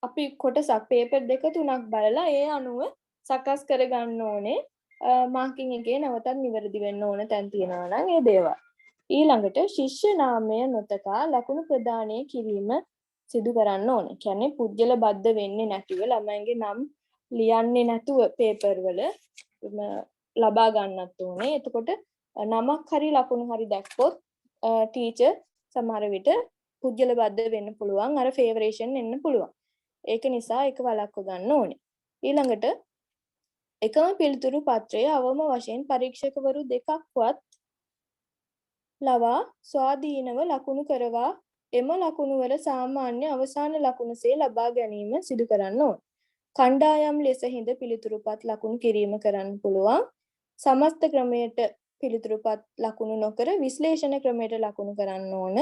අපි කොටසක් පේපර් 2-3ක් බලලා ඒ අනුව සකස් කරගන්න ඕනේ. මාකින් එකේ නැවතත් නිවැරදි වෙන්න ඕන තැන් තියෙනවා නම් ඒ දේවල්. ඊළඟට ශිෂ්‍ය නාමය නොතකා ලකුණු ප්‍රදානය කිරීම සිදු කරන්න ඕන. කියන්නේ පුජ්‍යල බද්ධ වෙන්නේ නැතිව ළමයින්ගේ නම් ලියන්නේ නැතුව පේපර් වල ලබා ගන්නත් ඕනේ. එතකොට නමක් හරි ලකුණු හරි දැක්කොත් ටීචර් සමහර විට පුජ්‍යල බද්ධ වෙන්න පුළුවන්. අර ෆේවරේෂන් එන්න පුළුවන්. ඒක නිසා ඒක වළක්ව ගන්න ඕනේ. ඊළඟට එකම පිළිතුරු පත්‍රය අවම වශයෙන් පරීක්ෂකවරු දෙකක්වත් ලවා ස්වාධීනව ලකුණු කරවා එම ලකුණු වල සාමාන්‍ය අවසාන ලකුණුසේ ලබා ගැනීම සිදු කරන්න ඕන. කණ්ඩායම් ලෙස හිඳ පිළිතුරුපත් ලකුණු කිරීම කරන්න පුළුවන්. සමස්ත ක්‍රමයට පිළිතුරුපත් ලකුණු නොකර විශ්ලේෂණ ක්‍රමයට ලකුණු කරන්න ඕන.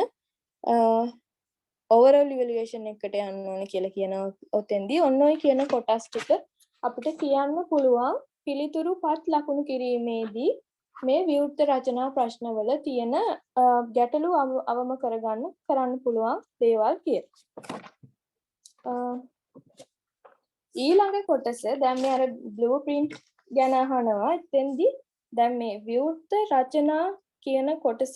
overall evaluation එකට යන්න ඕන කියලා කියනවා. ඔතෙන්දී ඔන්න ඔය කියන කොටස් ටික අපිට කියන්න පුළුවන් පිළිතුරුපත් ලකුණු කිරීමේදී මේ විවෘත රචනා ප්‍රශ්නවල තියෙන ගැටලු අවම කරන්න පුළුවන් දේවල් කියලා. ඊළඟ කොටස දැන් මේ අර බ්ලූප්‍රින්ට් ගැන අහනවා. එතෙන්දී දැන් මේ විවෘත රචනා කියන කොටස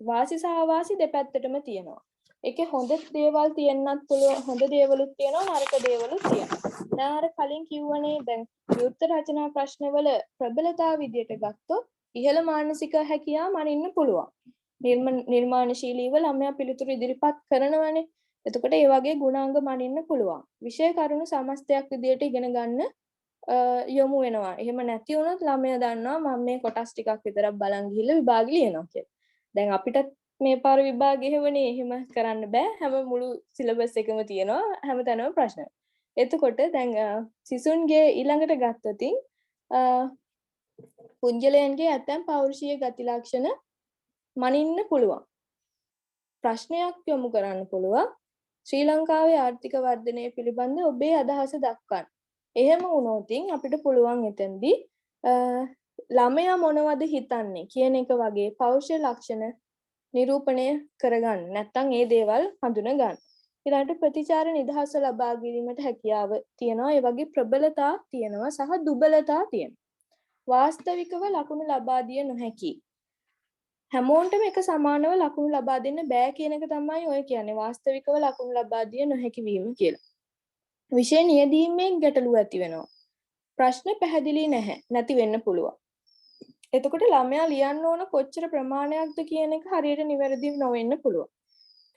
වාසි සහ අවාසි දෙපැත්තටම තියෙනවා. ඒකේ හොඳ දේවල් තියෙන්නත් පුළුවන්, හොඳ දේවලුත් තියෙනවා, නරක දේවලුත් තියෙනවා. දැන් අර කලින් කිව්වනේ දැන් විවෘත රචනා ප්‍රශ්නවල ප්‍රබලතාව විදියට ගත්තොත් ඉහළ මානසික හැකියාව මනින්න පුළුවන්. නිර්මාණශීලීව ළමයා පිළිතුරු ඉදිරිපත් කරනවනේ. එතකොට ඒ වගේ ගුණාංග මනින්න පුළුවන්. විෂය කරුණු සමස්තයක් විදියට ඉගෙන ගන්න යොමු වෙනවා. එහෙම නැති වුණොත් ළමයා දන්නවා මම මේ කොටස් ටිකක් විතරක් බලන් ගිහිල්ලා විභාගෙ ලියනවා කියලා. දැන් අපිටත් මේ පාර විභාගෙ හැවනේ එහෙම කරන්න බෑ. හැම මුළු සිලබස් එකම තියෙනවා. හැමතැනම ප්‍රශ්න. එතකොට දැන් සිසුන්ගේ ඊළඟට ගත්තොතින් පුංජලයන්ගේ ඇතැම් පෞරුෂීය ගති ලක්ෂණ මනින්න පුළුවන්. ප්‍රශ්නයක් යොමු කරන්න පුළුවන්. ශ්‍රී ලංකාවේ ආර්ථික වර්ධනය පිළිබඳ ඔබේ අදහස දක්වන්න. එහෙම වුණොතින් අපිට පුළුවන් එතෙන්දී ළමයා මොනවද හිතන්නේ කියන එක වගේ පෞරුෂ ලක්ෂණ නිරූපණය කරගන්න. නැත්නම් ඒ දේවල් හඳුන ගන්න. ඊළඟට ප්‍රතිචාර නිදහස ලබා ගැනීමට හැකියාව තියෙනවා. ඒ වගේ ප්‍රබලතා තියෙනවා සහ දුබලතා තියෙනවා. වාස්තවිකව ලකුණු ලබා දිය නොහැකි. හැමෝන්ටම එක සමානව ලකුණු ලබා දෙන්න බෑ කියන එක තමයි ඔය කියන්නේ. වාස්තවිකව ලකුණු ලබා දිය නොහැකි වීම කියලා. විෂය නියැදීමෙන් ගැටලුව ඇති වෙනවා. ප්‍රශ්න පැහැදිලි නැති වෙන්න පුළුවන්. එතකොට ළමයා ලියන්න ඕන කොච්චර ප්‍රමාණයක්ද කියන එක හරියට නිවැරදිව නොවෙන්න පුළුවන්.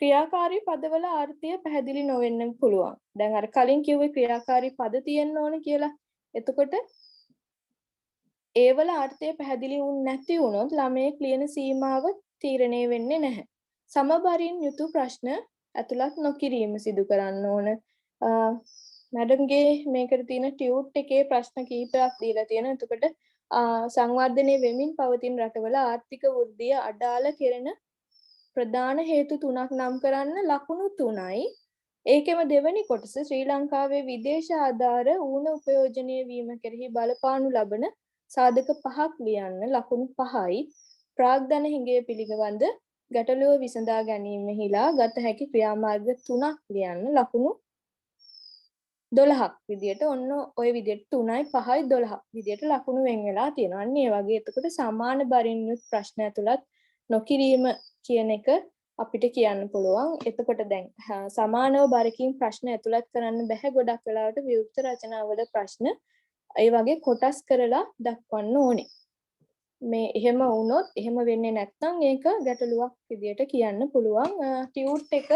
ක්‍රියාකාරී පදවල අර්ථය පැහැදිලි නොවෙන්න පුළුවන්. දැන් අර කලින් කිව්වේ ක්‍රියාකාරී පද තියෙන්න ඕන කියලා. එතකොට ඒවල අර්ථය පැහැදිලි වුනේ නැති වුණොත් ළමයේ ලියන සීමාව තීරණය වෙන්නේ නැහැ. සමබරින් යුතු ප්‍රශ්න ඇතුළත් නොකිරීම සිදු කරන්න ඕන. මැඩම්ගේ මේකට තියෙන ටියුට් එකේ ප්‍රශ්න කිහිපයක් දීලා තියෙනවා. එතකොට සංවර්ධනය වෙමින් පවතින රටවල ආර්ථික වෘද්ධිය අඩාල කෙරෙන ප්‍රධාන හේතු 3ක් නම් කරන්න ලකුණු 3යි. ඒකෙම දෙවෙනි කොටස ශ්‍රී ලංකාවේ විදේශ ආධාර ඌන උපයෝජනය වීම කෙරෙහි බලපානු ලබන සාධක 5ක් ලියන්න ලකුණු 5යි. ප්‍රාග්ධන හිඟය පිළිබඳ ගැටලුව විසඳා ගැනීමෙහිලා ගත හැකි ක්‍රියාමාර්ග 3ක් ලියන්න ලකුණු 12ක් විදියට ඔන්න ওই විදියට 3යි 5යි 12ක් විදියට ලකුණු වෙන් වෙලා තියෙනවා. අන්න ඒ වගේ එතකොට සමාන බරින් යුත් ප්‍රශ්න ඇතුළත් නොකිරීම කියන එක අපිට කියන්න පුළුවන්. එතකොට දැන් සමානව බරකින් ප්‍රශ්න ඇතුළත් කරන්න බෑ. ගොඩක් වෙලාවට විවෘත රචනාවල ප්‍රශ්න ඒ වගේ කොටස් කරලා දක්වන්න ඕනේ. මේ එහෙම වුණොත් එහෙම වෙන්නේ නැත්නම් ඒක ගැටලුවක් විදියට කියන්න පුළුවන්. ටියුට් එක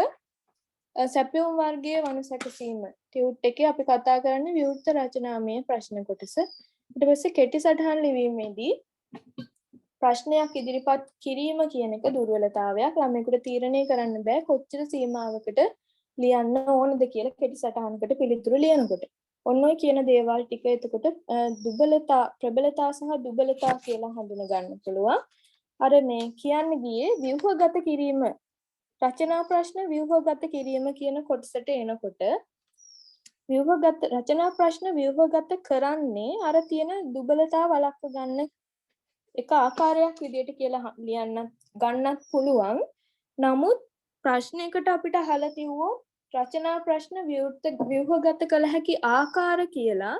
සැපයුම් වර්ගයේ වන සැකසීම ටියුට් එකේ අපි කතා කරන්නේ විවෘත රචනාමය ප්‍රශ්න කොටස. ඊට පස්සේ කෙටි සටහන් ලිවීමේදී ප්‍රශ්නයක් ඉදිරිපත් කිරීම කියන එක දුර්වලතාවයක්. ළමයෙකුට තීරණය කරන්න බෑ කොච්චර සීමාවකට ලියන්න ඕනද කියලා කෙටි සටහනකට පිළිතුරු ලියනකොට. ඔන්න ඔය කියන දේවල් ටික එතකොට දුබලතා ප්‍රබලතා සහ දුබලතා කියලා හඳුන ගන්න පුළුවන්. අර මේ කියන්න ගියේ ව්‍යුහගත කිරීම රචනා ප්‍රශ්න ව්‍යුහගත කිරීම කියන කොටසට එනකොට රචනා ප්‍රශ්න ව්‍යුහගත කරන්නේ අර තියෙන දුබලතා වළක්ව ගන්න එක ආකාරයක් විදියට කියලා ගන්නත් පුළුවන්. නමුත් ප්‍රශ්නයකට අපිට අහලා තියුවෝ රචනා ප්‍රශ්න ව්‍යුහගත කළ හැකි ආකාර කියලා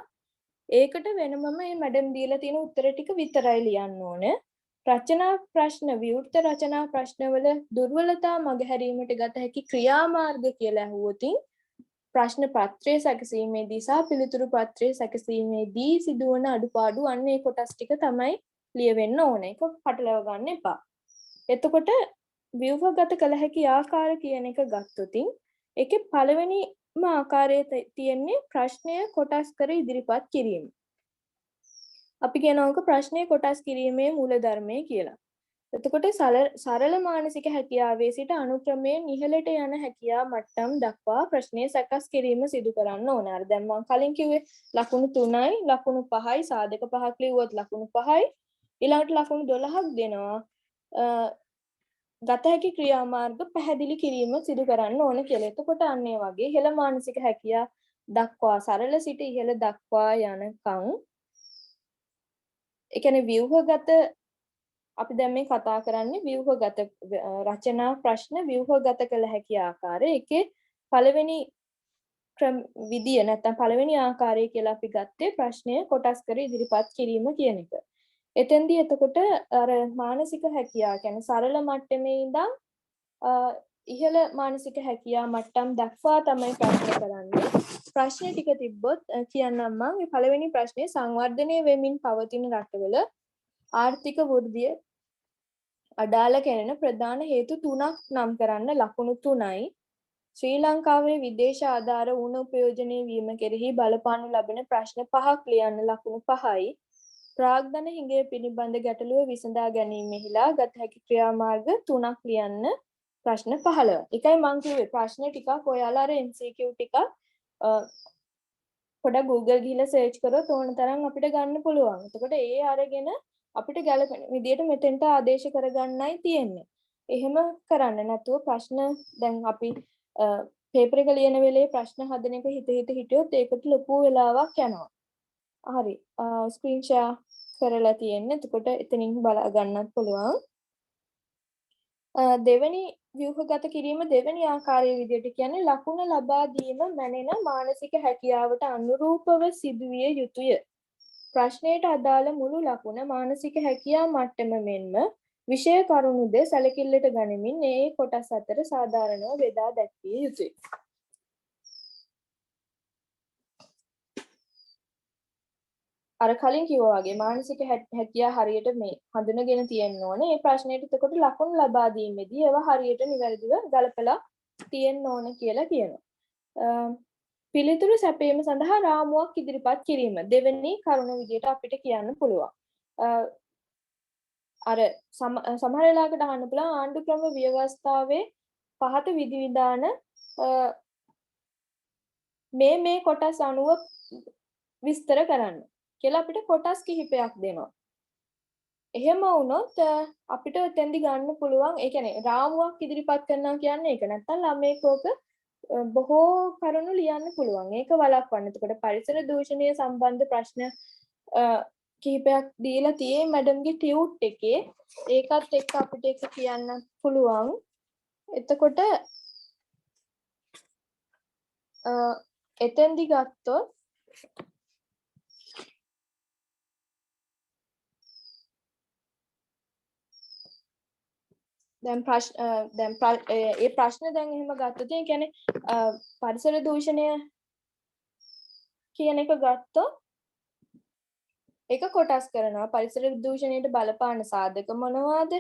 ඒකට වෙනමම මේ මැඩම් දීලා තියෙන උත්තර ටික විතරයි ලියන්න ඕන. රචනා ප්‍රශ්න විවෘත රචනා ප්‍රශ්නවල දුර්වලතා මගහැරීමට ගත හැකි ක්‍රියාමාර්ග කියලා අහුවොත් ප්‍රශ්න පත්‍රයේ සැකසීමේදී සහ පිළිතුරු පත්‍රයේ සැකසීමේදී සිදුවන අඩුපාඩු අන්න ඒ කොටස් ටික තමයි ලියවෙන්න ඕන. ඒක පටලව ගන්න එපා. එතකොට ව්‍යුහගත කළ හැකි ආකාර කියන එක ගත්තොත් ඒකේ පළවෙනිම ආකාරයේ තියෙන්නේ ප්‍රශ්නය කොටස් කර ඉදිරිපත් කිරීම. අපි කියනවා ප්‍රශ්නය කොටස් කිරීමේ මූලධර්මය කියලා. එතකොට සරල මානසික හැකියාවේ සිට අනුක්‍රමයෙන් ඉහළට යන හැකියා මට්ටම් දක්වා ප්‍රශ්නය සකස් කිරීම සිදු කරන්න ඕන. අර දැන් මම කලින් කිව්වේ ලකුණු 3යි ලකුණු 5යි සාධක 5ක් ලිව්වොත් ලකුණු 5යි ඊළඟට ලකුණු 12ක් දෙනවා. ගත හැකි ක්‍රියාමාර්ග පැහැදිලි කිරීම සිදු කරන්න ඕන කියලා. එතකොට අන්න ඒ වගේ ඉහළ මානසික හැකියා දක්වා සරල සිට ඉහළ දක්වා යනකම් ඒ කියන්නේ ව්‍යුහගත අපි දැන් මේ කතා කරන්නේ ව්‍යුහගත රචනා ප්‍රශ්න ව්‍යුහගත කළ හැකි ආකාරය. ඒකේ පළවෙනි විදිය නැත්නම් පළවෙනි ආකාරය කියලා අපි ගත්තේ ප්‍රශ්නය කොටස් කර ඉදිරිපත් කිරීම කියන එක. එතෙන්දී එතකොට අර මානසික හැකියාව කියන්නේ සරල මට්ටමේ ඉඳන් ඉහළ මානසික හැකියාව මට්ටම් දක්වා තමයි ප්‍රශ්න කරන්නේ. ප්‍රශ්න ටික තිබ්බොත් කියන්නම් මම මේ පළවෙනි ප්‍රශ්නේ සංවර්ධනය වෙමින් පවතින රටවල ආර්ථික වෘද්ධිය අඩාල කෙරෙන ප්‍රධාන හේතු 3ක් නම් කරන්න ලකුණු 3යි. ශ්‍රී ලංකාවේ විදේශ ආධාර ඌන උපයෝජනය වීම කෙරෙහි බලපානු ලබන ප්‍රශ්න 5ක් ලියන්න ලකුණු 5යි. ප්‍රාග්ධන හිඟය පිළිබඳ ගැටලුව විසඳා ගැනීමෙහිලා ගත හැකි ක්‍රියාමාර්ග 3ක් ලියන්න ප්‍රශ්න 15. එකයි මම කිව්වේ ප්‍රශ්න ටිකක් ඔයාලා අර MCQ ටික පොඩක් Google ගිහලා සර්ච් කරොත් ඕන තරම් අපිට ගන්න පුළුවන්. එතකොට ඒ අරගෙන අපිට ගැළපෙන විදියට මෙතෙන්ට ආදේශ කරගන්නයි තියෙන්නේ. එහෙම කරන්න නැතුව ප්‍රශ්න දැන් අපි පේපර් එක ලියන වෙලේ ප්‍රශ්න හදන එක හිතියොත් ඒකට ලොකු වෙලාවක් යනවා. හරි. ස්ක්‍රීන් ෂෙයා කරලා තියෙන්නේ. එතකොට එතනින් බලා ගන්නත් පුළුවන්. දෙවෙනි ව්‍යුහගත කිරීම දෙවෙනි ආකාරයේ විදිහට කියන්නේ ලකුණ ලබා දීම මැනෙන මානසික හැකියාවට අනුරූපව සිදුවිය යුතුය. ප්‍රශ්නයට අදාළ මුළු ලකුණ මානසික හැකියා මට්ටම මෙන්ම විෂය කරුණුද සැලකිල්ලට ගනිමින් ඒ කොටස් අතර සාධාරණව බෙදා දැක්විය යුතුය. අර කලින් කිව්වා වගේ මානසික හැකියාව හරියට මේ හඳුනගෙන තියෙන්න ඕනේ. මේ ප්‍රශ්නෙට එතකොට ලකුණු ලබා දීමේදී ඒවා හරියට නිවැරදිව ගලපලා තියෙන්න ඕන කියලා කියනවා. පිළිතුරු සැපයීම සඳහා රාමුවක් ඉදිරිපත් කිරීම දෙවෙනි කරුණ විදියට අපිට කියන්න පුළුවන්. අර සමහර වෙලාවකට අහන්න පුළුවන් ආණ්ඩු ක්‍රම ව්‍යවස්ථාවේ පහත විධිවිධාන මේ කොටස් අනුව විස්තර කරන්න කියලා අපිට කොටස් කිහිපයක් දෙනවා. එහෙම වුණොත් අපිට එතෙන්දි ගන්න පුළුවන් ඒ කියන්නේ රාමුවක් ඉදිරිපත් කරනවා කියන්නේ ඒක. නැත්තම් ළමයෙක් ඕක බොහෝ කරුණු ලියන්න පුළුවන්. ඒක වළක්වන්න. එතකොට පරිසර දූෂණය සම්බන්ධ ප්‍රශ්න කිහිපයක් දීලා තියෙයි මැඩම්ගේ ටියුට් එකේ. ඒකත් එක්ක අපිට ඒක කියන්න පුළුවන්. එතකොට එතෙන්දි ගත්තොත් දැන් ඒ ප්‍රශ්න දැන් එහෙම ගත්තොත් ඒ කියන්නේ පරිසර දූෂණය කියන එක ගත්තොත් ඒක කොටස් කරනවා පරිසර දූෂණයට බලපාන සාධක මොනවාද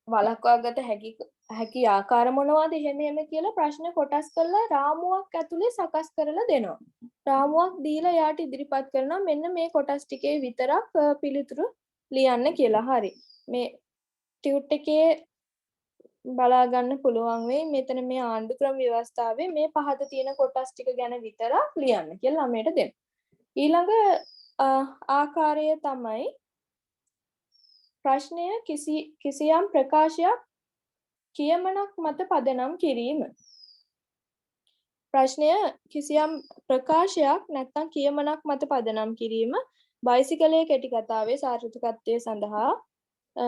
වළක්වාගත හැකි ආකාර මොනවාද එහෙම කියලා ප්‍රශ්න කොටස් කරලා රාමුවක් ඇතුලේ සකස් කරලා දෙනවා රාමුවක් දීලා යාට ඉදිරිපත් කරනවා මෙන්න මේ කොටස් ටිකේ විතරක් පිළිතුරු ලියන්න කියලා හරි මේ ටියුට් එකේ බලා ගන්න පුළුවන් වෙයි මෙතන මේ ආණ්ඩු ක්‍රම ව්‍යවස්ථාවේ මේ පහත තියෙන කොටස් ටික ගැන විතරක් ලියන්න කියලා ළමයට දෙන්න. ඊළඟ ආකාරය තමයි ප්‍රශ්නය කිසියම් ප්‍රකාශයක් කියමනක් මත පදනම් කිරීම. ප්‍රශ්නය කිසියම් ප්‍රකාශයක් නැත්නම් කියමනක් මත පදනම් කිරීම බයිසිකලයේ කෙටි කතාවේ සාර්ථකත්වය සඳහා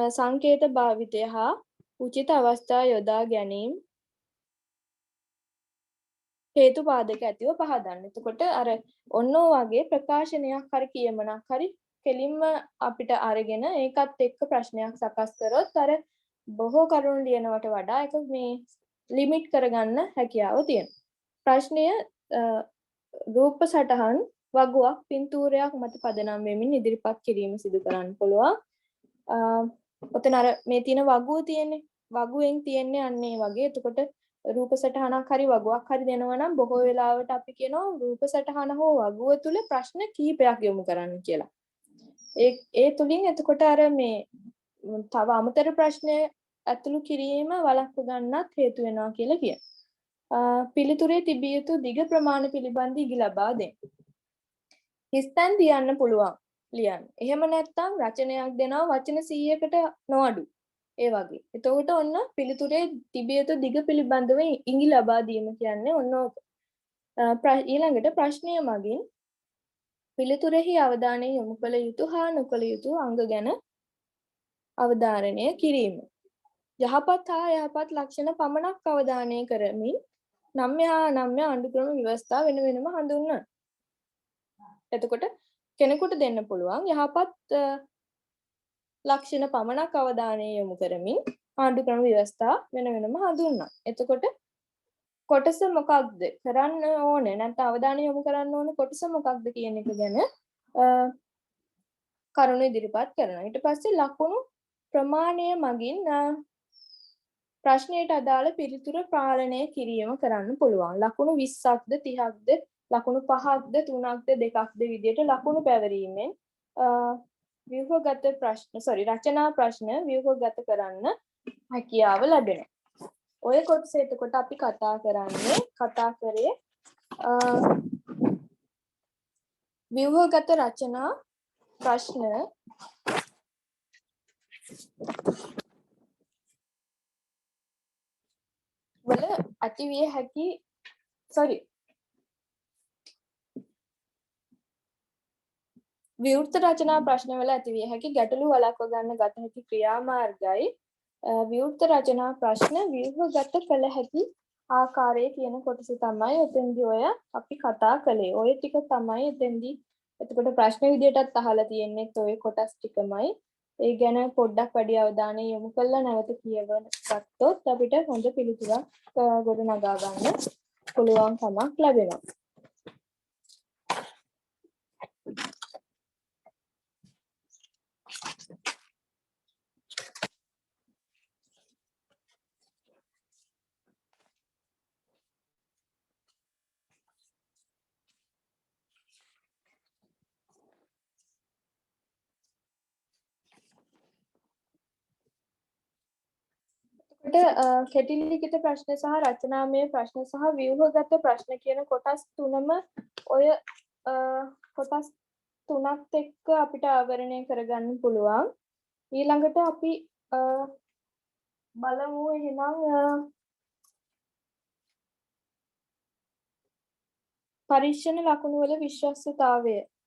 සංකේත භාවිතය හා උචිත අවස්ථා යොදා ගැනීම හේතු පාදක ඇතිව පහදන්න. එතකොට අර ඔන්න වගේ ප්‍රකාශනයක් හරි කියමනක් හරි කෙලින්ම අපිට අරගෙන ඒකත් එක්ක ප්‍රශ්නයක් සකස් කරොත් අර බොහෝ කරුණු ලියනවට වඩා ඒක මේ ලිමිට් කරගන්න හැකියාව තියෙනවා. ප්‍රශ්නය රූප සටහන් වගුවක් පින්තූරයක් මත පදනම් වෙමින් ඉදිරිපත් කිරීම සිදු කරන්න පුළුවන්. ඔතන අර මේ තියෙන වගුව තියෙන්නේ වගුවෙන් තියෙන්නේ අන්නේ වගේ. එතකොට රූප සටහනක් හරි වගුවක් හරි දෙනවා නම් බොහෝ වෙලාවට අපි කියනවා රූප සටහන හෝ වගුව තුල ප්‍රශ්න කීපයක් යොමු කරන්න කියලා. ඒ තුලින් එතකොට අර මේ තව අමතර ප්‍රශ්න ඇතුළු කිරීම වළක්ව ගන්නත් හේතු වෙනවා කියලා කියනවා. පිළිතුරේ තිබිය යුතු දිග ප්‍රමාණ පිළිබඳ ඉගි ලබා දෙන්න. හිස්තැන් තියන්න පුළුවන් ලියන්න. එහෙම නැත්නම් රචනයක් දෙනවා වචන 100කට නොඅඩු. ඒ වගේ. එතකොට ඔන්න පිළිතුරේ තිබිය යුතු දිග පිළිබඳව ඉඟි ලබා දීම කියන්නේ ඔන්න ඊළඟට ප්‍රශ්නය මගින් පිළිතුරෙහි අවධානය යොමු කළ යුතු හා නොකළ යුතු අංග ගැන අවධාරණය කිරීම. යහපත් හා යහපත් ලක්ෂණ පමණක් අවධානය කරමින් නම්‍ය හා අනම්‍ය ආණ්ඩුක්‍රම ව්‍යවස්ථා වෙන වෙනම හඳුන්වන්න. එතකොට කෙනෙකුට දෙන්න පුළුවන් යහපත් ලක්ෂණ පමණක් අවධානය යොමු කරමින් ආණ්ඩුක්‍රම ව්‍යවස්ථා වෙන වෙනම හඳුන්වන්න. එතකොට කොටස මොකක්ද කරන්න ඕනේ නැත්නම් අවධානය යොමු කරන්න ඕනේ කොටස මොකක්ද කියන එක ගැන කරුණු ඉදිරිපත් කරනවා. ඊට පස්සේ ලකුණු ප්‍රමාණය මගින් ප්‍රශ්නයට අදාළ පිළිතුර පාලනය කිරීම කරන්න පුළුවන්. ලකුණු 20ක්ද 30ක්ද ලකුණු 5ක්ද 3ක්ද 2ක්ද විදියට ලකුණු පැවරීමෙන් රචනා ප්‍රශ්න ව්‍යුහගත කරන්න හැකියාව ලැබෙනවා. ඔය කොටස එතකොට අපි කතා කරේ ව්‍යුහගත රචනා ප්‍රශ්න වල ඇතිවිය හැකි විවෘත රචනා ප්‍රශ්න වල ඇතිවිය හැකි ගැටලු වළක්ව ගන්න ගත හැකි ක්‍රියාමාර්ගයි විවෘත රචනා ප්‍රශ්න ව්‍යුහගත කළ හැකි ආකාරය කියන කොටස තමයි එතෙන්දී ඔය අපි කතා කළේ. ඔය ටික තමයි එතෙන්දී එතකොට ප්‍රශ්න විදියටත් අහලා තියෙන්නේ ඔය කොටස් ටිකමයි. ඒ ගැන පොඩ්ඩක් වැඩි අවධානය යොමු කරලා නැවත කියවන ගත්තොත් අපිට හොඳ පිළිතුරක් ගොඩනගා ගන්න පුළුවන් කමක් ලැබෙනවා. කෙටි ලිඛිත ප්‍රශ්න සහ රචනාමය ප්‍රශ්න සහ ව්‍යුහගත ප්‍රශ්න කියන කොටස් තුනම ඔය කොටස් තුනත් එක්ක අපිට ආවරණය කරගන්න පුළුවන්. ඊළඟට අපි බලමු එහෙනම් පරීක්ෂණ ලකුණු වල විශ්වස්තතාවය.